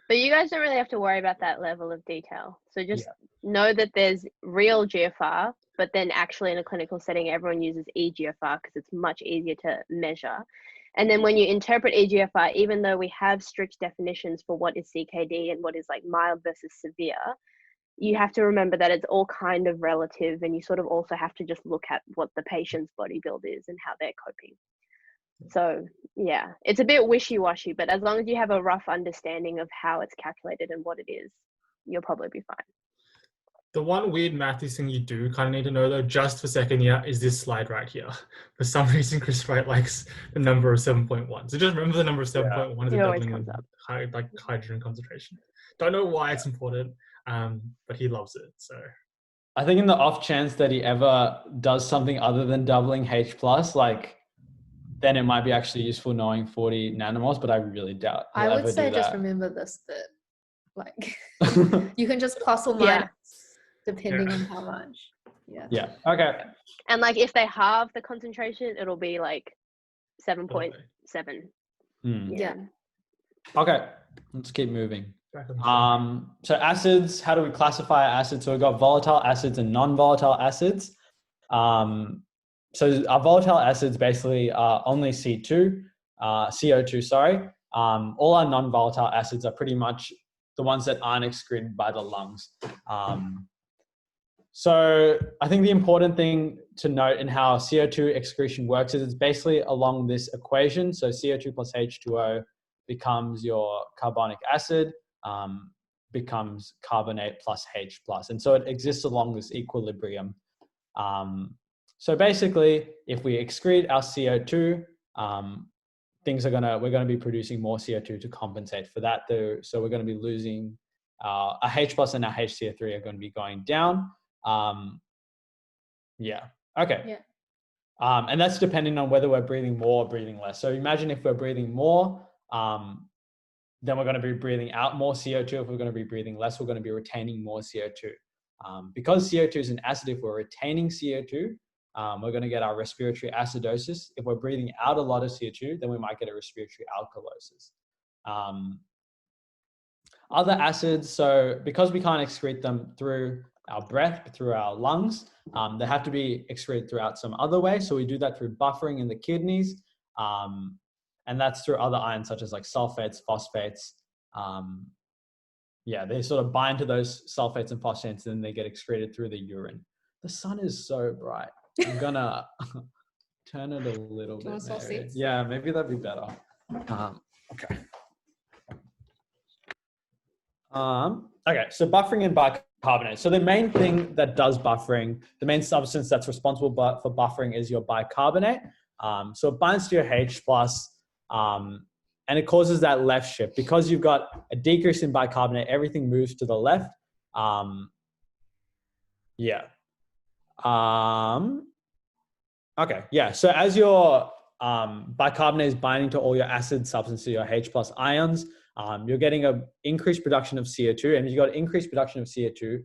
But you guys don't really have to worry about that level of detail. So just know that there's real GFR, but then actually in a clinical setting, everyone uses eGFR because it's much easier to measure. And then when you interpret eGFR, even though we have strict definitions for what is CKD and what is like mild versus severe, you have to remember that it's all kind of relative, and you sort of also have to just look at what the patient's body build is and how they're coping. So yeah, it's a bit wishy-washy, but as long as you have a rough understanding of how it's calculated and what it is, you'll probably be fine. The one weird mathy thing you do kind of need to know though, just for second year, is this slide right here. For some reason, Chris Wright likes the number of 7.1. So just remember the number of 7.1 is a doubling of hydrogen concentration. Don't know why it's important, but he loves it. So I think in the off chance that he ever does something other than doubling H+, then it might be actually useful knowing 40 nanomoles, but I really doubt I would say just remember this bit. Like you can just plus or minus depending on how much. Yeah. Okay. And like if they halve the concentration, it'll be like 7.7. Yeah. Okay. Let's keep moving. So acids, how do we classify acids? So we've got volatile acids and non-volatile acids. So our volatile acids basically are only CO2, sorry. All our non-volatile acids are pretty much the ones that aren't excreted by the lungs. So I think the important thing to note in how CO2 excretion works is it's basically along this equation. So CO2 plus H2O becomes your carbonic acid, becomes carbonate plus H+. And so it exists along this equilibrium. So basically, if we excrete our CO2, we're going to be producing more CO2 to compensate for that. So we're going to be losing our H+ and our HCO3 are going to be going down. Okay. And that's depending on whether we're breathing more or breathing less. So imagine if we're breathing more, then we're going to be breathing out more CO2. If we're going to be breathing less, we're going to be retaining more CO2. Because CO2 is an acid, if we're retaining CO2, we're going to get our respiratory acidosis. If we're breathing out a lot of CO2, then we might get a respiratory alkalosis. Other acids, so because we can't excrete them through our breath, through our lungs, they have to be excreted throughout some other way. So we do that through buffering in the kidneys, and that's through other ions such as like sulfates, phosphates. They sort of bind to those sulfates and phosphates, and then they get excreted through the urine. The sun is so bright. I'm gonna turn it a little bit. Maybe. Yeah, maybe that'd be better. Okay. Okay, so buffering and bicarbonate. So the main thing that does buffering, the main substance that's responsible for buffering is your bicarbonate. So it binds to your H+, and it causes that left shift. Because you've got a decrease in bicarbonate, everything moves to the left. So as your bicarbonate is binding to all your acid substances, your H+ ions, you're getting an increased production of CO2. And if you've got increased production of CO2,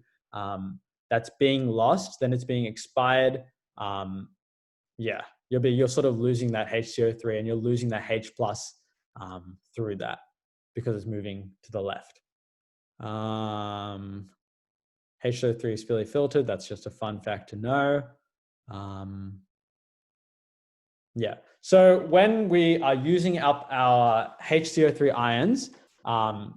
that's being lost, then it's being expired. Yeah, you're sort of losing that HCO3 and you're losing that H plus through that because it's moving to the left. HCO3 is fully filtered. That's just a fun fact to know. Yeah. So when we are using up our HCO3 ions,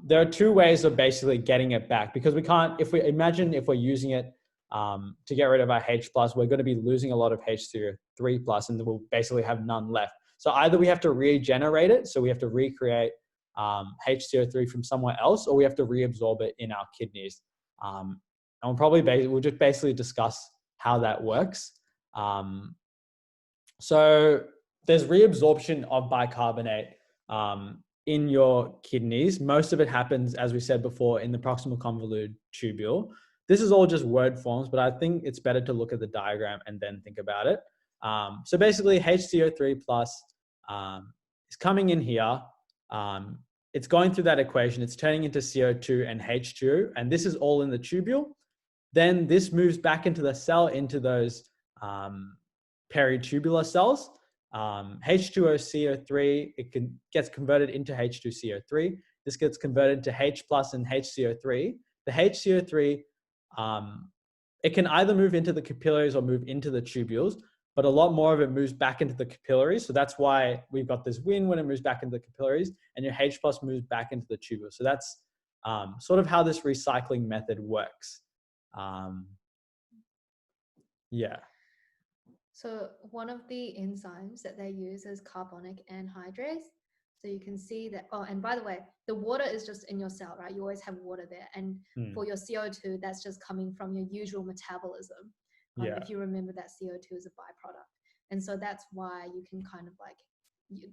there are two ways of basically getting it back, because we can't, if we're using it to get rid of our H plus, we're going to be losing a lot of HCO3 plus and we'll basically have none left. So either we have to regenerate it, so we have to recreate HCO3 from somewhere else, or we have to reabsorb it in our kidneys. And we'll just basically discuss how that works. So there's reabsorption of bicarbonate in your kidneys. Most of it happens, as we said before, in the proximal convoluted tubule. This is all just word forms, but I think it's better to look at the diagram and then think about it. So basically HCO3 plus is coming in here. It's going through that equation. It's turning into CO2 and H2, and this is all in the tubule. Then this moves back into the cell, into those peritubular cells. H2OCO3, gets converted into H2CO3. This gets converted to H plus and HCO3. The HCO3, it can either move into the capillaries or move into the tubules, but a lot more of it moves back into the capillaries. So that's why we've got this win when it moves back into the capillaries, and your H plus moves back into the tubule. So that's sort of how this recycling method works. Yeah. So one of the enzymes that they use is carbonic anhydrase. So you can see that, oh, and by the way, the water is just in your cell, right? You always have water there. And for your CO2, that's just coming from your usual metabolism. If you remember that CO2 is a byproduct. And so that's why you can kind of like,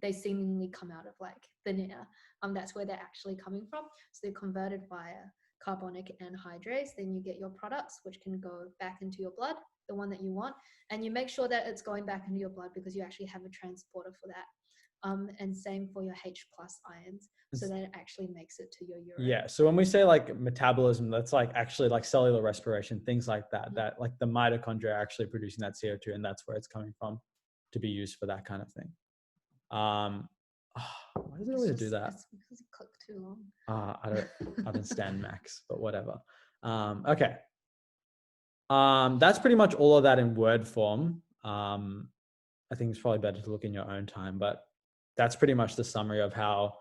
they seemingly come out of like thin air. That's where they're actually coming from. So they're converted via carbonic anhydrase. Then you get your products, which can go back into your blood, the one that you want. And you make sure that it's going back into your blood because you actually have a transporter for that. And same for your H plus ions, so that it actually makes it to your urine. Yeah. So when we say like metabolism, that's like actually like cellular respiration, things like that, that like the mitochondria are actually producing that CO2, and that's where it's coming from to be used for that kind of thing. Why does it always do that? It's because you click too long. I don't understand Max, but whatever. Okay. That's pretty much all of that in word form. I think it's probably better to look in your own time, but that's pretty much the summary of how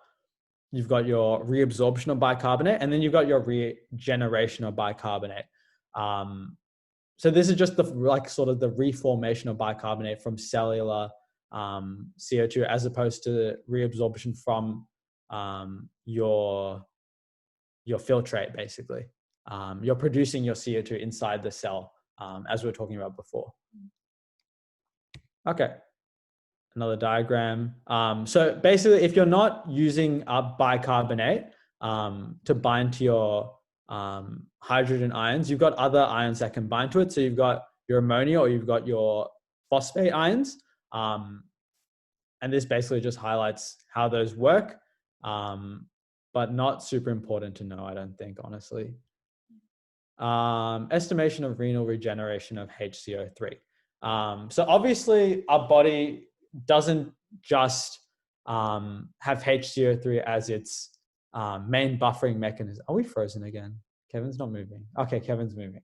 you've got your reabsorption of bicarbonate, and then you've got your regeneration of bicarbonate. So this is just the like sort of the reformation of bicarbonate from cellular CO2, as opposed to reabsorption from your filtrate, basically. You're producing your CO2 inside the cell, as we were talking about before. Okay. Another diagram. So basically, if you're not using bicarbonate to bind to your hydrogen ions, you've got other ions that can bind to it. So you've got your ammonia, or you've got your phosphate ions. And this basically just highlights how those work, but not super important to know, I don't think, honestly. Estimation of renal regeneration of HCO3. So obviously our body doesn't just have HCO3 as its main buffering mechanism. Are we frozen again? Kevin's not moving. Okay, Kevin's moving.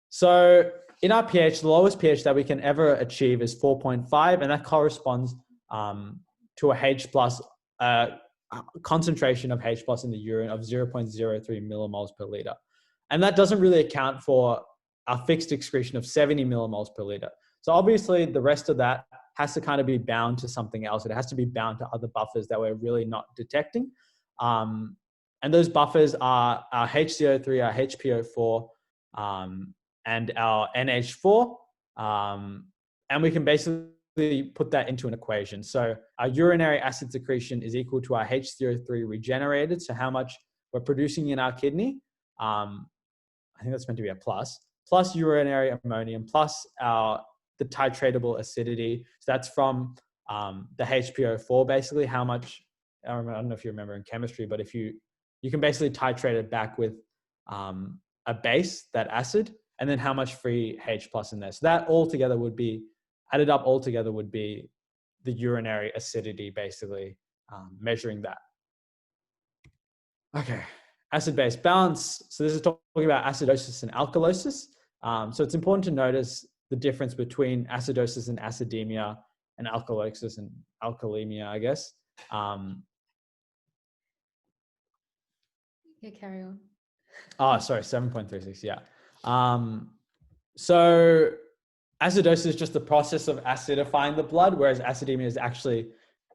So in our pH, the lowest pH that we can ever achieve is 4.5, and that corresponds to a H plus concentration of H plus in the urine of 0.03 millimoles per liter. And that doesn't really account for a fixed excretion of 70 millimoles per liter. So obviously the rest of that has to kind of be bound to something else. It has to be bound to other buffers that we're really not detecting. And those buffers are our HCO3, our HPO4, and our NH4. And we can basically put that into an equation. So our urinary acid secretion is equal to our HCO3 regenerated. So how much we're producing in our kidney. I think that's meant to be a plus urinary ammonium, plus the titratable acidity. So that's from the HPO4, basically how much, I don't know if you remember in chemistry, but if you can basically titrate it back with a a base, that acid, and then how much free H plus in there. So that all together would be, added up all together would be the urinary acidity, basically, measuring that. Okay, acid-base balance. So this is talking about acidosis and alkalosis. So it's important to notice the difference between acidosis and acidemia and alkalosis and alkalemia, I guess. Yeah, carry on. Oh, sorry, 7.36, yeah. So acidosis is just the process of acidifying the blood, whereas acidemia is actually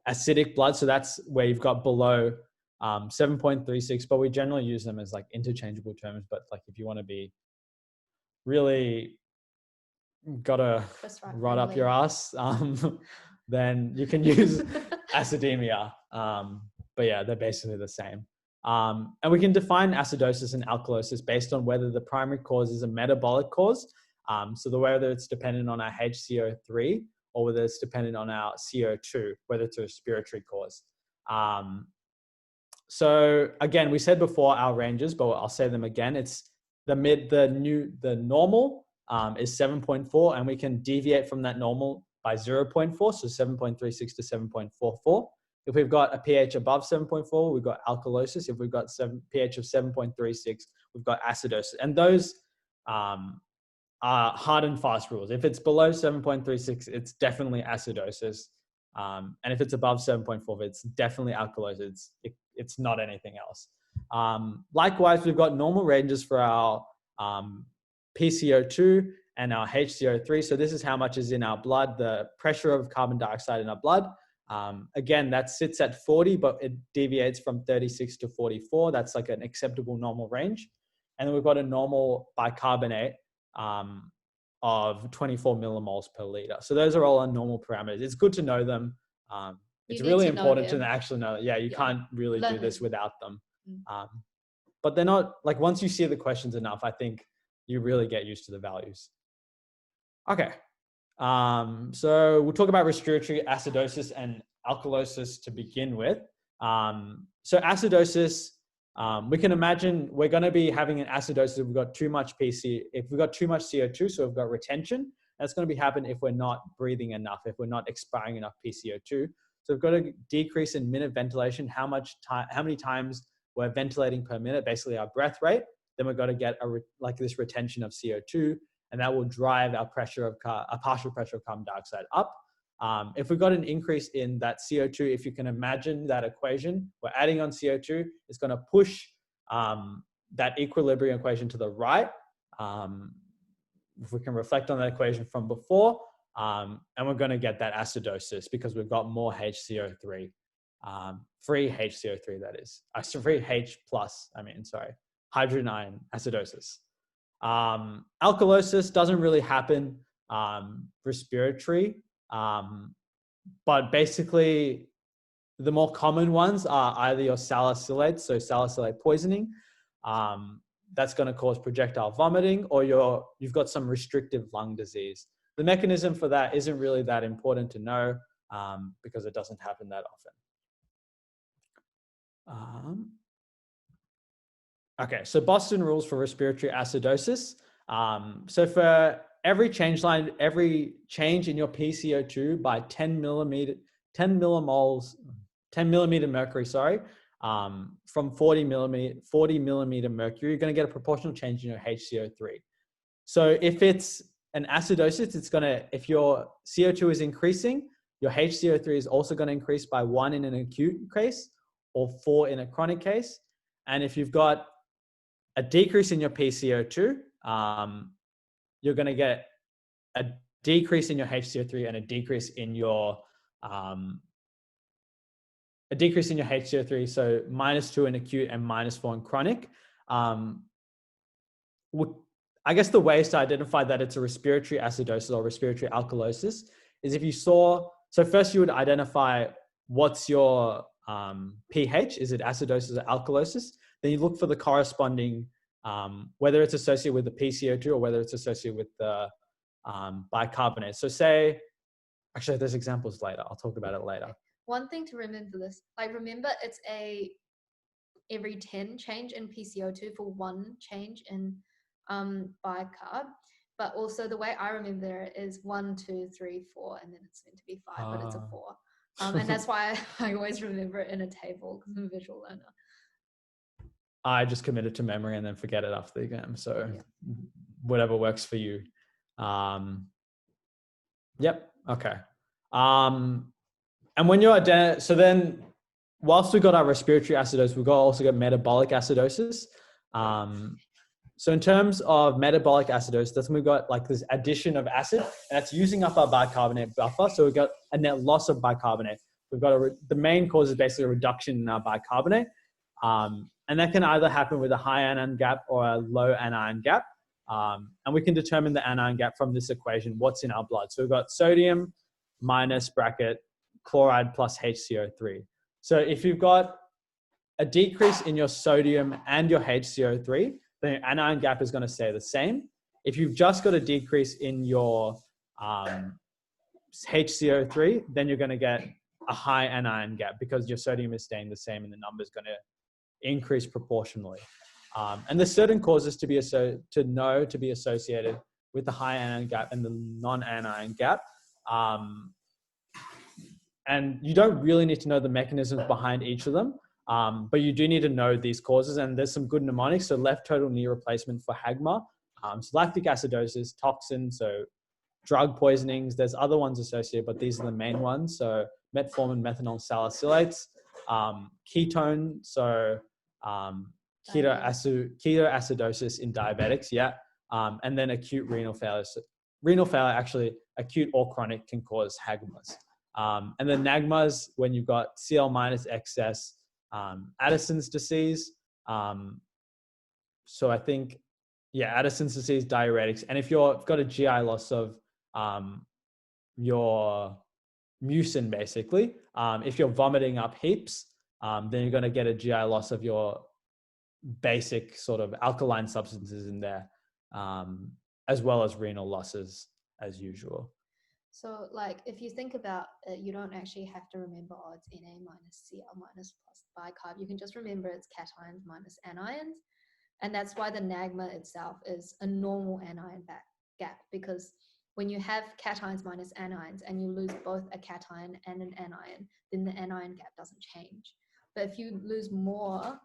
acidic blood. So that's where you've got below 7.36, but we generally use them as like interchangeable terms. But like if you want to be really gotta right up your ass, then you can use acidemia. But yeah, they're basically the same. And we can define acidosis and alkalosis based on whether the primary cause is a metabolic cause. So whether it's dependent on our HCO3 or whether it's dependent on our CO2, whether it's a respiratory cause. So again, we said before our ranges, but I'll say them again. It's the normal is 7.4, and we can deviate from that normal by 0.4, so 7.36 to 7.44. If we've got a pH above 7.4, we've got alkalosis. If we've got pH of 7.36, we've got acidosis. And those are hard and fast rules. If it's below 7.36, it's definitely acidosis. And if it's above 7.4, it's definitely alkalosis. It's not anything else. Likewise, we've got normal ranges for our PCO2 and our HCO3. So this is how much is in our blood, the pressure of carbon dioxide in our blood. Again, that sits at 40, but it deviates from 36 to 44. That's like an acceptable normal range. And then we've got a normal bicarbonate of 24 millimoles per liter. So those are all our normal parameters. It's good to know them. It's really important to actually know that. Yeah, you can't really do this without them. But they're not, like once you see the questions enough, I think you really get used to the values. Okay. So we'll talk about respiratory acidosis and alkalosis to begin with. So acidosis, we can imagine we're going to be having an acidosis if we've got too much if we've got too much CO2, so we've got retention. That's going to be happening if we're not breathing enough, if we're not expiring enough PCO2. So we've got a decrease in minute ventilation, how many times we're ventilating per minute, basically our breath rate. Then we've got to get this retention of CO2, and that will drive our partial pressure of carbon dioxide up. If we've got an increase in that CO2, if you can imagine that equation, we're adding on CO2, it's going to push that equilibrium equation to the right. If we can reflect on that equation from before, and we're going to get that acidosis because we've got more HCO3, free HCO3 that is, free H plus, hydrogen ion acidosis. Alkalosis doesn't really happen respiratory, but basically the more common ones are either your salicylates, so salicylate poisoning, that's going to cause projectile vomiting, or you've got some restrictive lung disease. The mechanism for that isn't really that important to know because it doesn't happen that often. Okay, so Boston rules for respiratory acidosis. So for every change in your PCO2 by 10 millimeter mercury, from 40 millimeter mercury, you're going to get a proportional change in your HCO3. So if it's an acidosis, if your CO2 is increasing, your HCO3 is also going to increase by 1 in an acute case or 4 in a chronic case. And if you've got a decrease in your PCO2, you're going to get a decrease in your HCO3 and a decrease in your HCO3. So -2 in acute and -4 in chronic. I guess the ways to identify that it's a respiratory acidosis or respiratory alkalosis is if you saw. So first you would identify what's your pH. Is it acidosis or alkalosis? Then you look for the corresponding, whether it's associated with the PCO2 or whether it's associated with the bicarbonate. So actually there's examples later. I'll talk about it later. One thing to remember remember it's every 10 change in PCO2 for 1 change in bicarb. But also the way I remember it is 1, 2, 3, 4, and then it's meant to be 5, but it's a 4. And that's why I always remember it in a table because I'm a visual learner. I just commit it to memory and then forget it after the exam. So whatever works for you. Yep. Okay. And when you're so then whilst we got our respiratory acidosis, we've also got metabolic acidosis. So in terms of metabolic acidosis, that's when we've got like this addition of acid, and that's using up our bicarbonate buffer. So we've got a net loss of bicarbonate. We've got the main cause is basically a reduction in our bicarbonate. And that can either happen with a high anion gap or a low anion gap. And we can determine the anion gap from this equation, what's in our blood. So we've got sodium minus bracket chloride plus HCO3. So if you've got a decrease in your sodium and your HCO3, then your anion gap is going to stay the same. If you've just got a decrease in your HCO3, then you're going to get a high anion gap because your sodium is staying the same and the number is going to increase proportionally. And there's certain causes to be associated with the high anion gap and the non-anion gap. And you don't really need to know the mechanisms behind each of them, but you do need to know these causes. And there's some good mnemonics. So left total knee replacement for HAGMA, so lactic acidosis, toxin, so drug poisonings. There's other ones associated, but these are the main ones. So metformin, methanol salicylates, ketone, so ketoacidosis in diabetics, and then acute renal failure. So renal failure, actually, acute or chronic, can cause HAGMAs. And then NAGMAs, when you've got Cl- excess, Addison's disease. So I think, Addison's disease, diuretics. And if you've got a GI loss of your mucin, basically, if you're vomiting up heaps, then you're going to get a GI loss of your basic sort of alkaline substances in there, as well as renal losses as usual. So like if you think about it, you don't actually have to remember, it's Na minus Cl minus plus bicarb. You can just remember it's cations minus anions. And that's why the NAGMA itself is a normal anion gap, because when you have cations minus anions and you lose both a cation and an anion, then the anion gap doesn't change. But if you lose more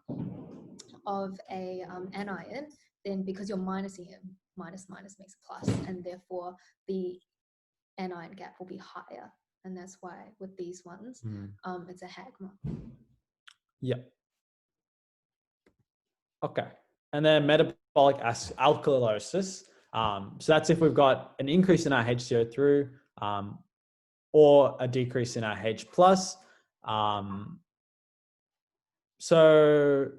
of a anion, then because you're minusing it, minus makes a plus, and therefore the anion gap will be higher. And that's why with these ones, it's a HAGMA. Yep. Okay. And then metabolic alkalosis. So that's if we've got an increase in our HCO3 or a decrease in our H+. So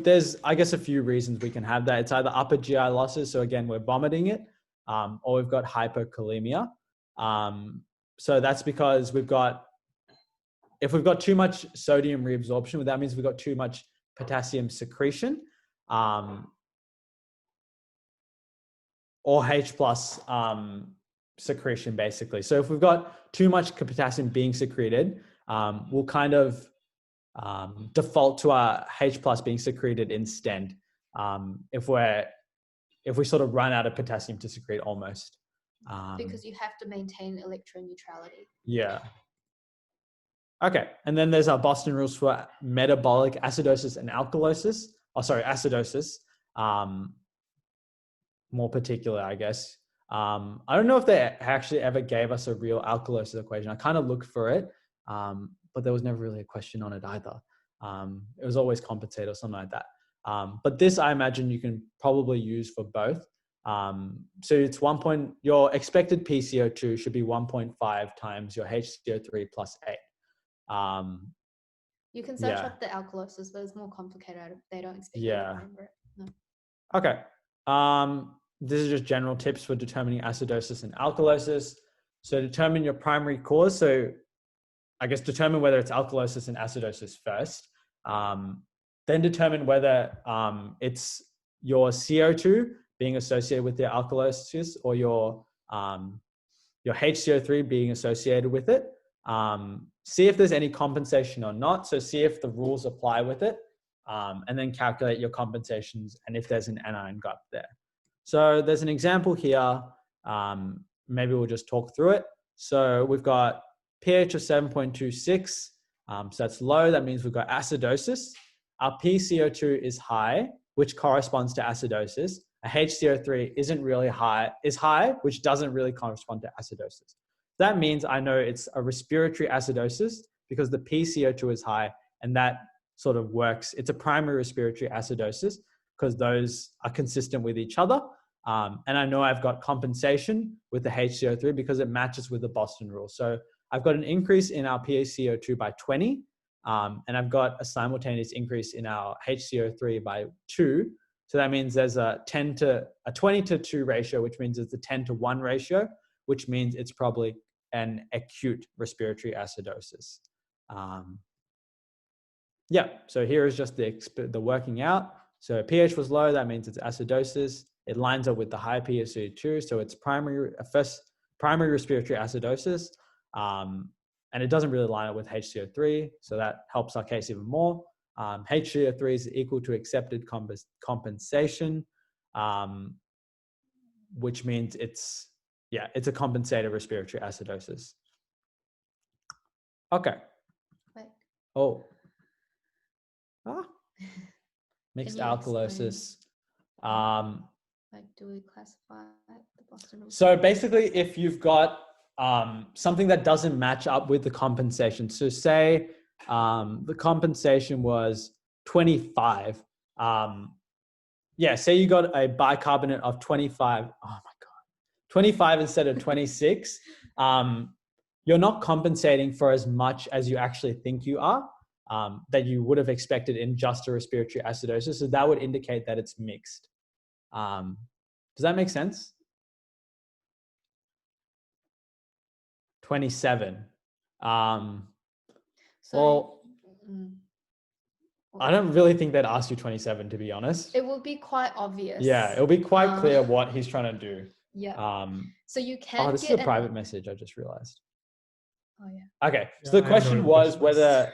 there's, I guess, a few reasons we can have that. It's either upper GI losses. So again, we're vomiting it, or we've got hypokalemia. So that's because if we've got too much sodium reabsorption, that means we've got too much potassium secretion, or H+ secretion, basically. So if we've got too much potassium being secreted, we'll kind of default to our H+ being secreted instead, if we sort of run out of potassium to secrete almost. Because you have to maintain electron neutrality. Yeah. Okay. And then there's our Boston rules for metabolic acidosis and alkalosis. Acidosis. More particular, I guess. I don't know if they actually ever gave us a real alkalosis equation. I kind of looked for it, but there was never really a question on it either. It was always compensated or something like that. But this, I imagine you can probably use for both. So it's your expected PCO2 should be 1.5 times your HCO3 plus 8. You can search up the alkalosis, but it's more complicated. They don't expect you to remember it. No. Okay. This is just general tips for determining acidosis and alkalosis. So determine your primary cause. So I guess determine whether it's alkalosis and acidosis first. Then determine whether it's your CO2 being associated with the alkalosis or your HCO3 being associated with it. See if there's any compensation or not. So see if the rules apply with it. and then calculate your compensations and if there's an anion gap there. So there's an example here. Maybe we'll just talk through it. So we've got pH of 7.26. So that's low. That means we've got acidosis. Our PCO2 is high, which corresponds to acidosis. A HCO3 isn't really high, is high, which doesn't really correspond to acidosis. That means I know it's a respiratory acidosis because the PCO2 is high, and that sort of works. It's a primary respiratory acidosis because those are consistent with each other. And I know I've got compensation with the HCO3 because it matches with the Boston rule. So I've got an increase in our PaCO2 by 20, and I've got a simultaneous increase in our HCO3 by 2. So that means there's a 20 to 2 ratio, which means it's a 10 to 1 ratio, which means it's probably an acute respiratory acidosis. Yeah, so here is just the working out. So pH was low, that means it's acidosis. It lines up with the high PaCO2, so it's primary respiratory acidosis. And it doesn't really line up with HCO3, so that helps our case even more. HCO3 is equal to accepted compensation, which means it's a compensated respiratory acidosis. Okay. Wait. Oh. Mixed Can you alkalosis. Like, do we classify the Boston rule? So basically, if you've got something that doesn't match up with the compensation, so say the compensation was 25. Say you got a bicarbonate of 25. Oh my God, 25 instead of 26. You're not compensating for as much as you actually think you are, that you would have expected in just a respiratory acidosis. So that would indicate that it's mixed. Does that make sense? 27. Well, I don't really think they'd ask you 27, to be honest. It will be quite obvious. Yeah, it'll be quite clear what he's trying to do. Yeah. So you can. Oh, this is a private message. I just realized. Oh yeah. Okay, so the question was whether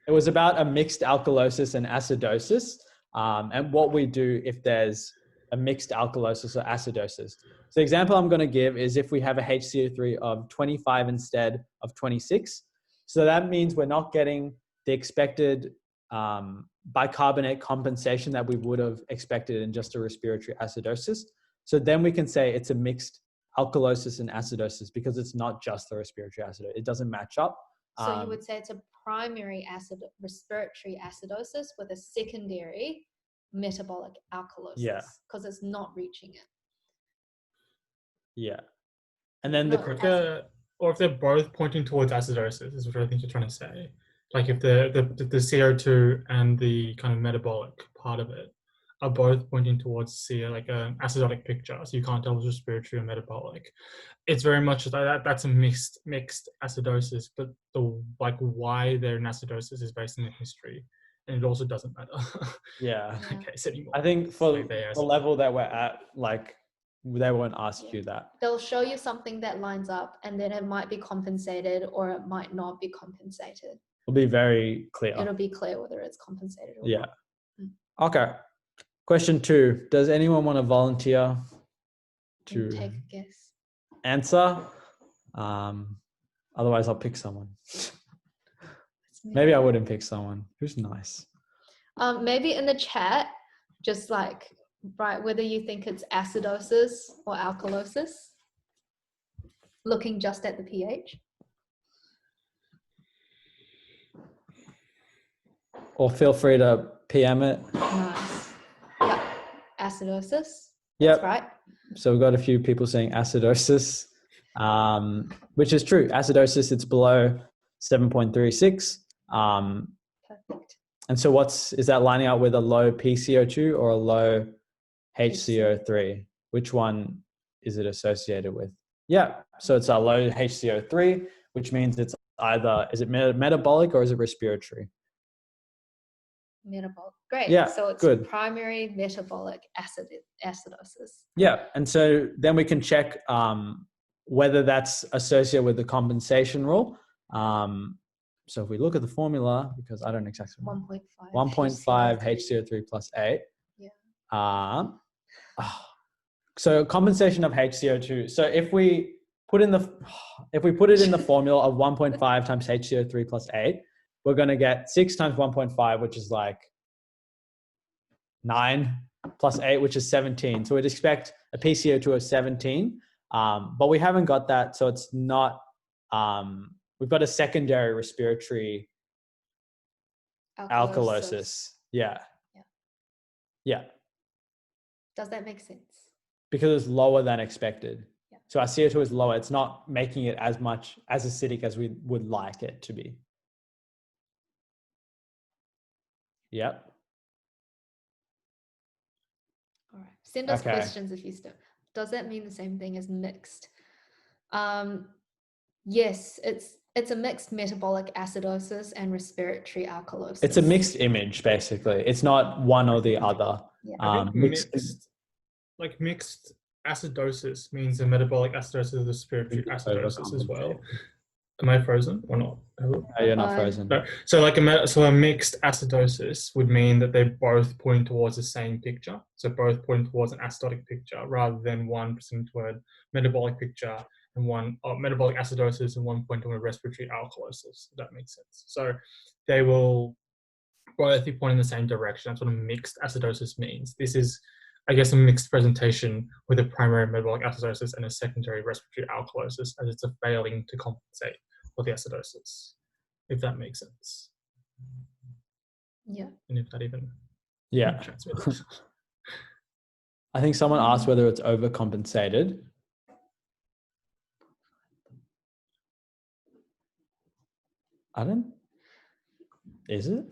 it was about a mixed alkalosis and acidosis, and what we do if there's a mixed alkalosis or acidosis. So the example I'm going to give is if we have a HCO3 of 25 instead of 26. So that means we're not getting the expected bicarbonate compensation that we would have expected in just a respiratory acidosis. So then we can say it's a mixed alkalosis and acidosis because it's not just the respiratory acidosis. It doesn't match up. So you would say it's a primary respiratory acidosis with a secondary metabolic alkalosis. Yeah. Because it's not reaching it. Yeah. And then or if they're both pointing towards acidosis, is what I think you're trying to say. Like if the CO2 and the kind of metabolic part of it are both pointing towards like an acidotic picture, so you can't tell if it's respiratory or metabolic. It's very much like that's a mixed acidosis, but the why they're in acidosis is based on the history, and it also doesn't matter. Yeah. Okay, anymore. I think for the level that we're at, they won't ask you that. They'll show you something that lines up, and then it might be compensated or it might not be compensated. It'll be very clear. It'll be clear whether it's compensated or not. Okay. Question 2. Does anyone want to volunteer to take a guess? Answer? Otherwise, I'll pick someone. Maybe I wouldn't pick someone. Who's nice? Maybe in the chat, just write whether you think it's acidosis or alkalosis, looking just at the pH. Or feel free to PM it. Nice. Yep. Acidosis. Yep. That's right. So we've got a few people saying acidosis, which is true. Acidosis, it's below 7.36. Perfect. And so is that lining up with a low PCO2 or a low HCO3? Which one is it associated with? Yeah. So it's a low HCO3, which means it's either, is it metabolic or is it respiratory? Metabolic. Great. Yeah, so it's good. Primary metabolic acidosis. Yeah. And so then we can check whether that's associated with the compensation rule. So if we look at the formula, because I don't exactly remember, 1.5 HCO3 plus 8. Yeah. So compensation of HCO2. So if we put it in the formula of 1.5 times HCO3 plus 8, we're going to get 6 times 1.5, which is like 9, plus 8, which is 17. So we'd expect a PCO2 of 17, but we haven't got that. So it's not, we've got a secondary respiratory alkalosis. Yeah. Does that make sense? Because it's lower than expected. Yeah. So our CO2 is lower. It's not making it as much as acidic as we would like it to be. Yep. All right. Send us questions if you still. Does that mean the same thing as mixed? Yes, it's a mixed metabolic acidosis and respiratory alkalosis. It's a mixed image, basically. It's not one or the other. Yeah. I think mixed acidosis means a metabolic acidosis of the respiratory acidosis as well. Am I frozen or not? No, you're not frozen. No. So a mixed acidosis would mean that they're both pointing towards the same picture. So both pointing towards an acidotic picture rather than one pointing toward metabolic picture and one metabolic acidosis and one pointing toward respiratory alkalosis. If that makes sense. So they will both be pointing in the same direction. That's what a mixed acidosis means. This is, I guess, a mixed presentation with a primary metabolic acidosis and a secondary respiratory alkalosis, as it's a failing to compensate for the acidosis, if that makes sense. Yeah. And if that even transmitted. I think someone asked whether it's overcompensated. Is it?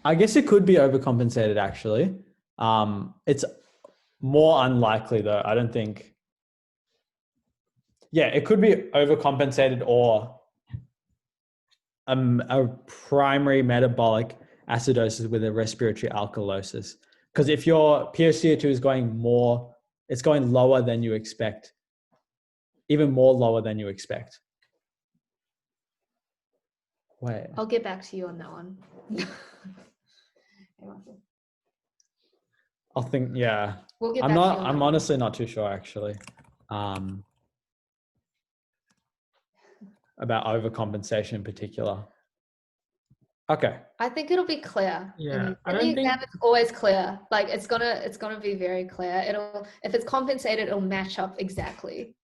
I guess it could be overcompensated, actually. It's more unlikely, though. I don't think. Yeah, it could be overcompensated or a primary metabolic acidosis with a respiratory alkalosis. Because if your PSCO2 is going more, it's going lower than you expect, even more lower than you expect. Wait. I'll get back to you on that one. I'll think, yeah. We'll get back to you on that I'm one. honestly not too sure, actually, about overcompensation in particular. Okay. I think it'll be clear. Yeah. In the exam, it's always clear. Like it's gonna be very clear. If it's compensated, it'll match up exactly.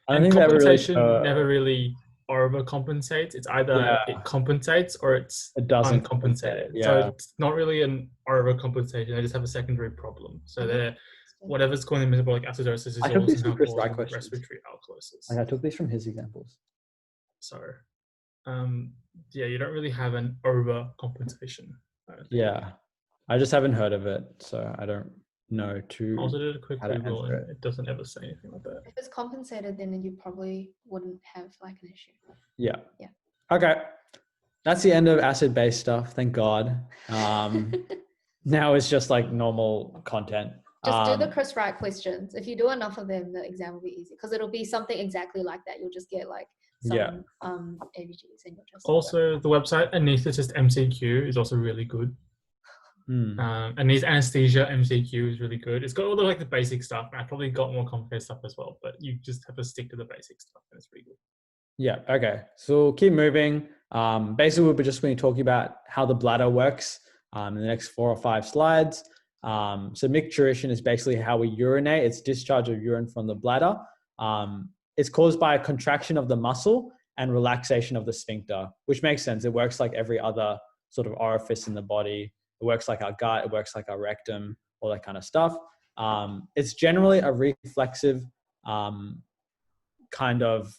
I think compensation never really overcompensates. It's either it compensates or it doesn't compensate. Yeah. So it's not really an overcompensation. They just have a secondary problem. So whatever's causing metabolic acidosis is also now causing respiratory alkalosis. I took these from his examples. So, you don't really have an overcompensation. Yeah, I just haven't heard of it, so I don't know I also did a quick Google and it doesn't ever say anything like that. If it's compensated, then you probably wouldn't have like an issue. Yeah. Yeah. Okay. That's the end of acid-based stuff. Thank God. Now it's just like normal content. Just do the Chris Wright questions. If you do enough of them, the exam will be easy because it'll be something exactly like that. You'll just get like some ABGs and you'll just. Also, the website Anaesthetist MCQ is also really good. And these anesthesia MCQ is really good. It's got all the basic stuff. I probably got more complicated stuff as well, but you just have to stick to the basic stuff and it's pretty good. Yeah. Okay. So we'll keep moving. Basically, we'll be just going to be talking about how the bladder works in the next 4 or 5 slides. So micturition is basically how we urinate. It's discharge of urine from the bladder. It's caused by a contraction of the muscle and relaxation of the sphincter, which makes sense. It works like every other sort of orifice in the body. It works like our gut. It works like our rectum, all that kind of stuff. It's generally a reflexive kind of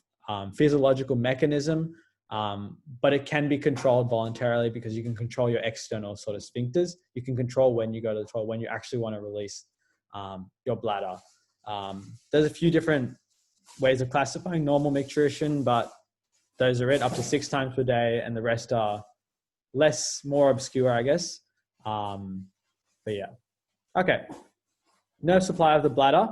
physiological mechanism, but it can be controlled voluntarily because you can control your external sort of sphincters. You can control when you go to the toilet, when you actually want to release your bladder. There's a few different ways of classifying normal micturition, but those are it, up to 6 times per day, and the rest are more obscure, I guess. But yeah. Okay. Nerve supply of the bladder.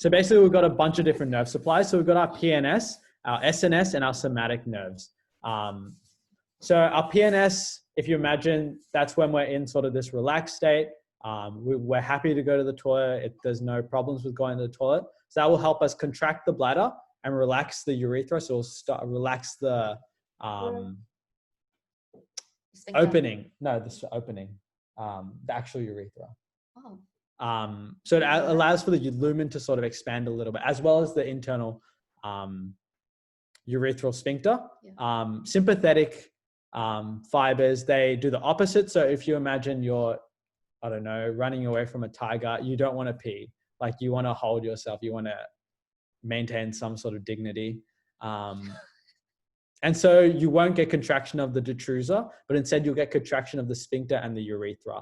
So basically, we've got a bunch of different nerve supplies. So we've got our PNS, our SNS, and our somatic nerves. So our PNS, if you imagine, that's when we're in sort of this relaxed state. We're happy to go to the toilet. There's no problems with going to the toilet. So that will help us contract the bladder and relax the urethra. So we'll relax the opening. No, this opening, the actual urethra. Oh. So it allows for the lumen to sort of expand a little bit, as well as the internal urethral sphincter. Yeah. Sympathetic fibers, they do the opposite. So if you imagine you're, I don't know, running away from a tiger, you don't want to pee. Like, you want to hold yourself. You want to maintain some sort of dignity. And so you won't get contraction of the detrusor, but instead you'll get contraction of the sphincter and the urethra.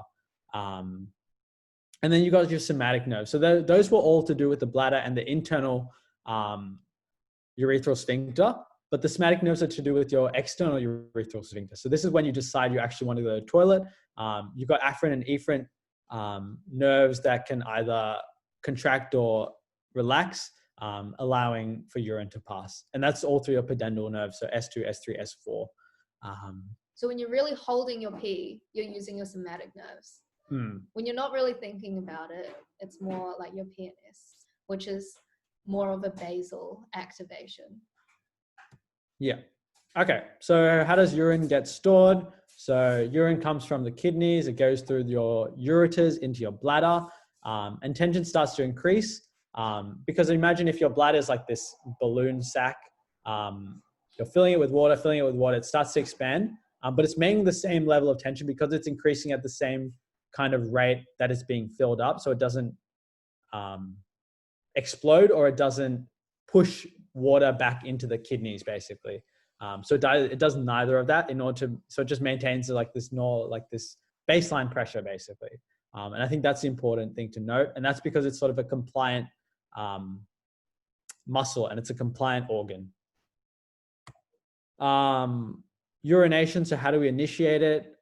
And then you got your somatic nerves. So those were all to do with the bladder and the internal urethral sphincter, but the somatic nerves are to do with your external urethral sphincter. So this is when you decide you actually want to go to the toilet. You've got afferent and efferent nerves that can either contract or relax, allowing for urine to pass. And that's all through your pudendal nerves, so S2, S3, S4. So when you're really holding your pee, you're using your somatic nerves. When you're not really thinking about it, it's more like your PNS, which is more of a basal activation. Yeah. Okay. So how does urine get stored? So urine comes from the kidneys. It goes through your ureters into your bladder, and tension starts to increase. Because imagine if your bladder is like this balloon sack, you're filling it with water, it starts to expand, but it's maintaining the same level of tension because it's increasing at the same kind of rate that it's being filled up. So it doesn't explode, or it doesn't push water back into the kidneys, basically. So it does neither of that so it just maintains like this baseline pressure, basically. And I think that's the important thing to note. And that's because it's sort of a compliant muscle, and it's a compliant organ. Urination. So how do we initiate it?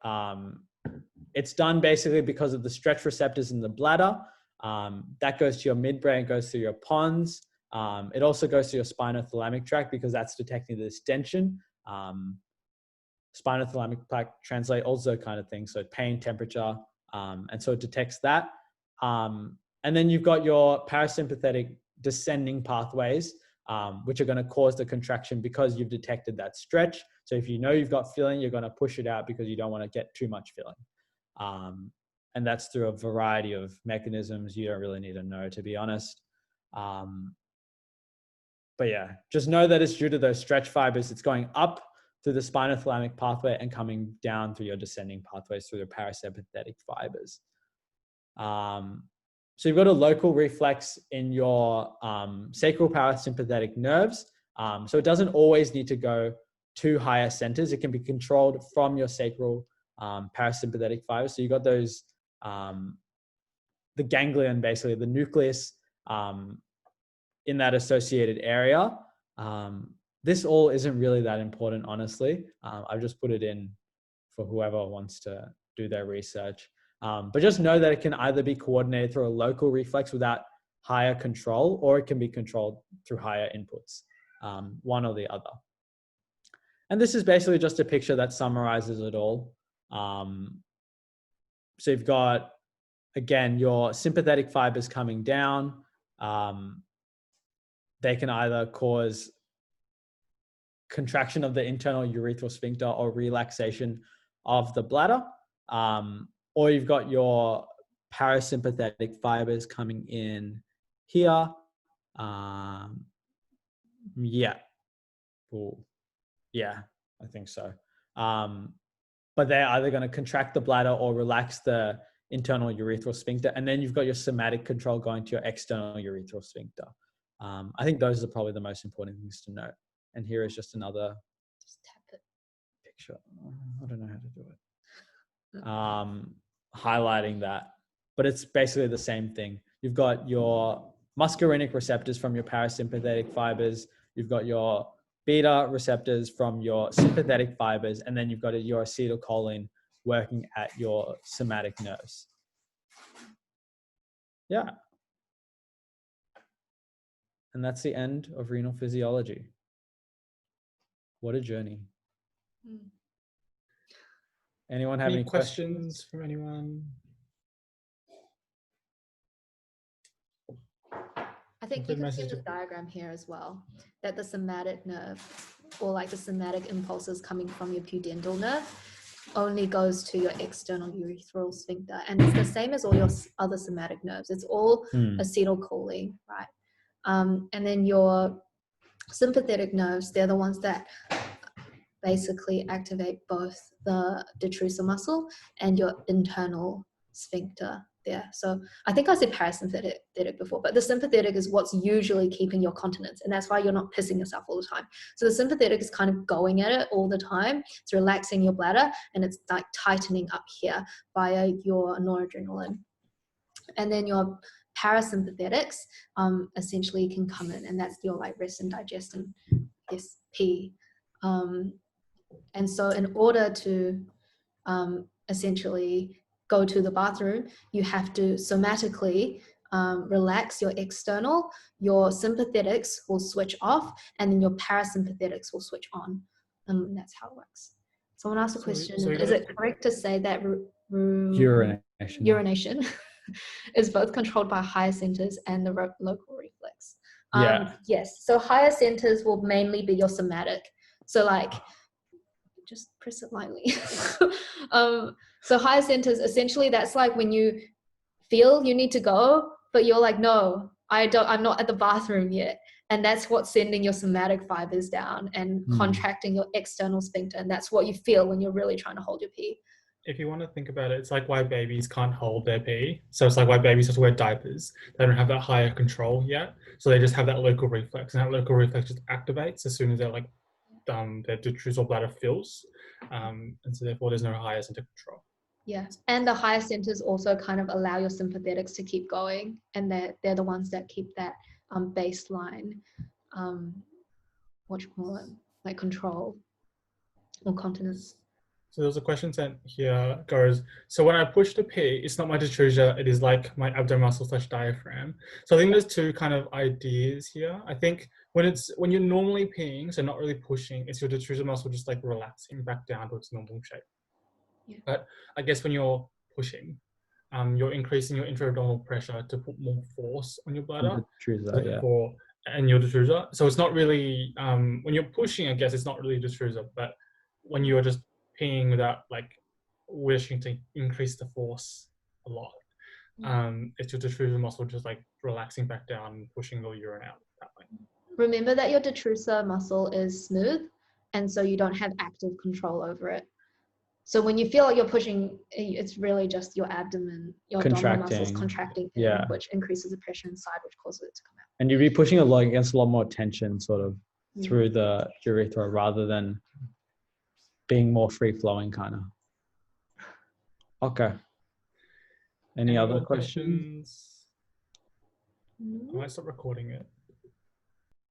It's done basically because of the stretch receptors in the bladder. That goes to your midbrain, goes through your pons. It also goes to your spinothalamic tract because that's detecting the distension. Spinothalamic tract translate also kind of things. So pain, temperature, and so it detects that. And then you've got your parasympathetic descending pathways, which are going to cause the contraction because you've detected that stretch. So if you know you've got filling, you're going to push it out because you don't want to get too much filling. And that's through a variety of mechanisms you don't really need to know, to be honest. But yeah, just know that it's due to those stretch fibers. It's going up through the spinothalamic pathway and coming down through your descending pathways through the parasympathetic fibers. So you've got a local reflex in your sacral parasympathetic nerves. So it doesn't always need to go to higher centers. It can be controlled from your sacral parasympathetic fibers. So you've got those, the ganglion, basically the nucleus in that associated area. This all isn't really that important, honestly. I've just put it in for whoever wants to do their research. But just know that it can either be coordinated through a local reflex without higher control, or it can be controlled through higher inputs, one or the other. And this is basically just a picture that summarizes it all. So you've got, again, your sympathetic fibers coming down. They can either cause contraction of the internal urethral sphincter or relaxation of the bladder. Or you've got your parasympathetic fibers coming in here. Yeah. Ooh. Yeah, I think so. But they're either going to contract the bladder or relax the internal urethral sphincter. And then you've got your somatic control going to your external urethral sphincter. I think those are probably the most important things to note. And here is just another picture. I don't know how to do it. Highlighting that, but it's basically the same thing. You've got your muscarinic receptors from your parasympathetic fibers. You've got your beta receptors from your sympathetic fibers, and then you've got your acetylcholine working at your somatic nerves. Yeah. And that's the end of renal physiology. What a journey. Anyone have any questions from anyone? I think you can see in this diagram here as well that the somatic nerve, or like the somatic impulses coming from your pudendal nerve, only goes to your external urethral sphincter, and it's the same as all your other somatic nerves. It's all acetylcholine, right? And then your sympathetic nerves, they're the ones that basically activate both the detrusor muscle and your internal sphincter there. So I think I said parasympathetic before, but the sympathetic is what's usually keeping your continence, and that's why you're not pissing yourself all the time. So the sympathetic is kind of going at it all the time. It's relaxing your bladder, and it's like tightening up here via your noradrenaline. And then your parasympathetics essentially can come in, and that's your like rest and digest and SP. And so in order to essentially go to the bathroom, you have to somatically relax your external, your sympathetics will switch off, and then your parasympathetics will switch on. And that's how it works. Someone asked a question, is it correct to say that urination is both controlled by higher centers and the local reflex? Yes, so higher centers will mainly be your somatic. So like, just press it lightly. So higher centers, essentially that's like when you feel you need to go, but you're like, no, I'm not at the bathroom yet. And that's what's sending your somatic fibers down and contracting your external sphincter. And that's what you feel when you're really trying to hold your pee. If you want to think about it, it's like why babies can't hold their pee. So it's like why babies have to wear diapers. They don't have that higher control yet. So they just have that local reflex, and that local reflex just activates as soon as they're like, their detrusor bladder fills, and so therefore there's no higher center control. Yeah, and the higher centers also kind of allow your sympathetics to keep going, and they're the ones that keep that baseline, what you call it, like control or continence. So there's a question sent here, goes, so when I push to pee, it's not my detrusor, it is like my abdomen muscle / diaphragm. So I think there's two kind of ideas here. I think when you're normally peeing, so not really pushing, it's your detrusor muscle just like relaxing back down to its normal shape. Yeah. But I guess when you're pushing, you're increasing your intra-abdominal pressure to put more force on your bladder. And your detrusor. So it's not really, when you're pushing, I guess it's not really detrusor, but when you're just peeing without like wishing to increase the force a lot, it's your detrusor muscle just like relaxing back down and pushing the urine out that way. Remember that your detrusor muscle is smooth, and so you don't have active control over it. So when you feel like you're pushing, it's really just your abdomen, your abdominal muscles contracting, which increases the pressure inside, which causes it to come out. And you'd be pushing against a lot more tension sort of through the urethra rather than being more free-flowing kind of. Okay. Any other questions? I might stop recording it.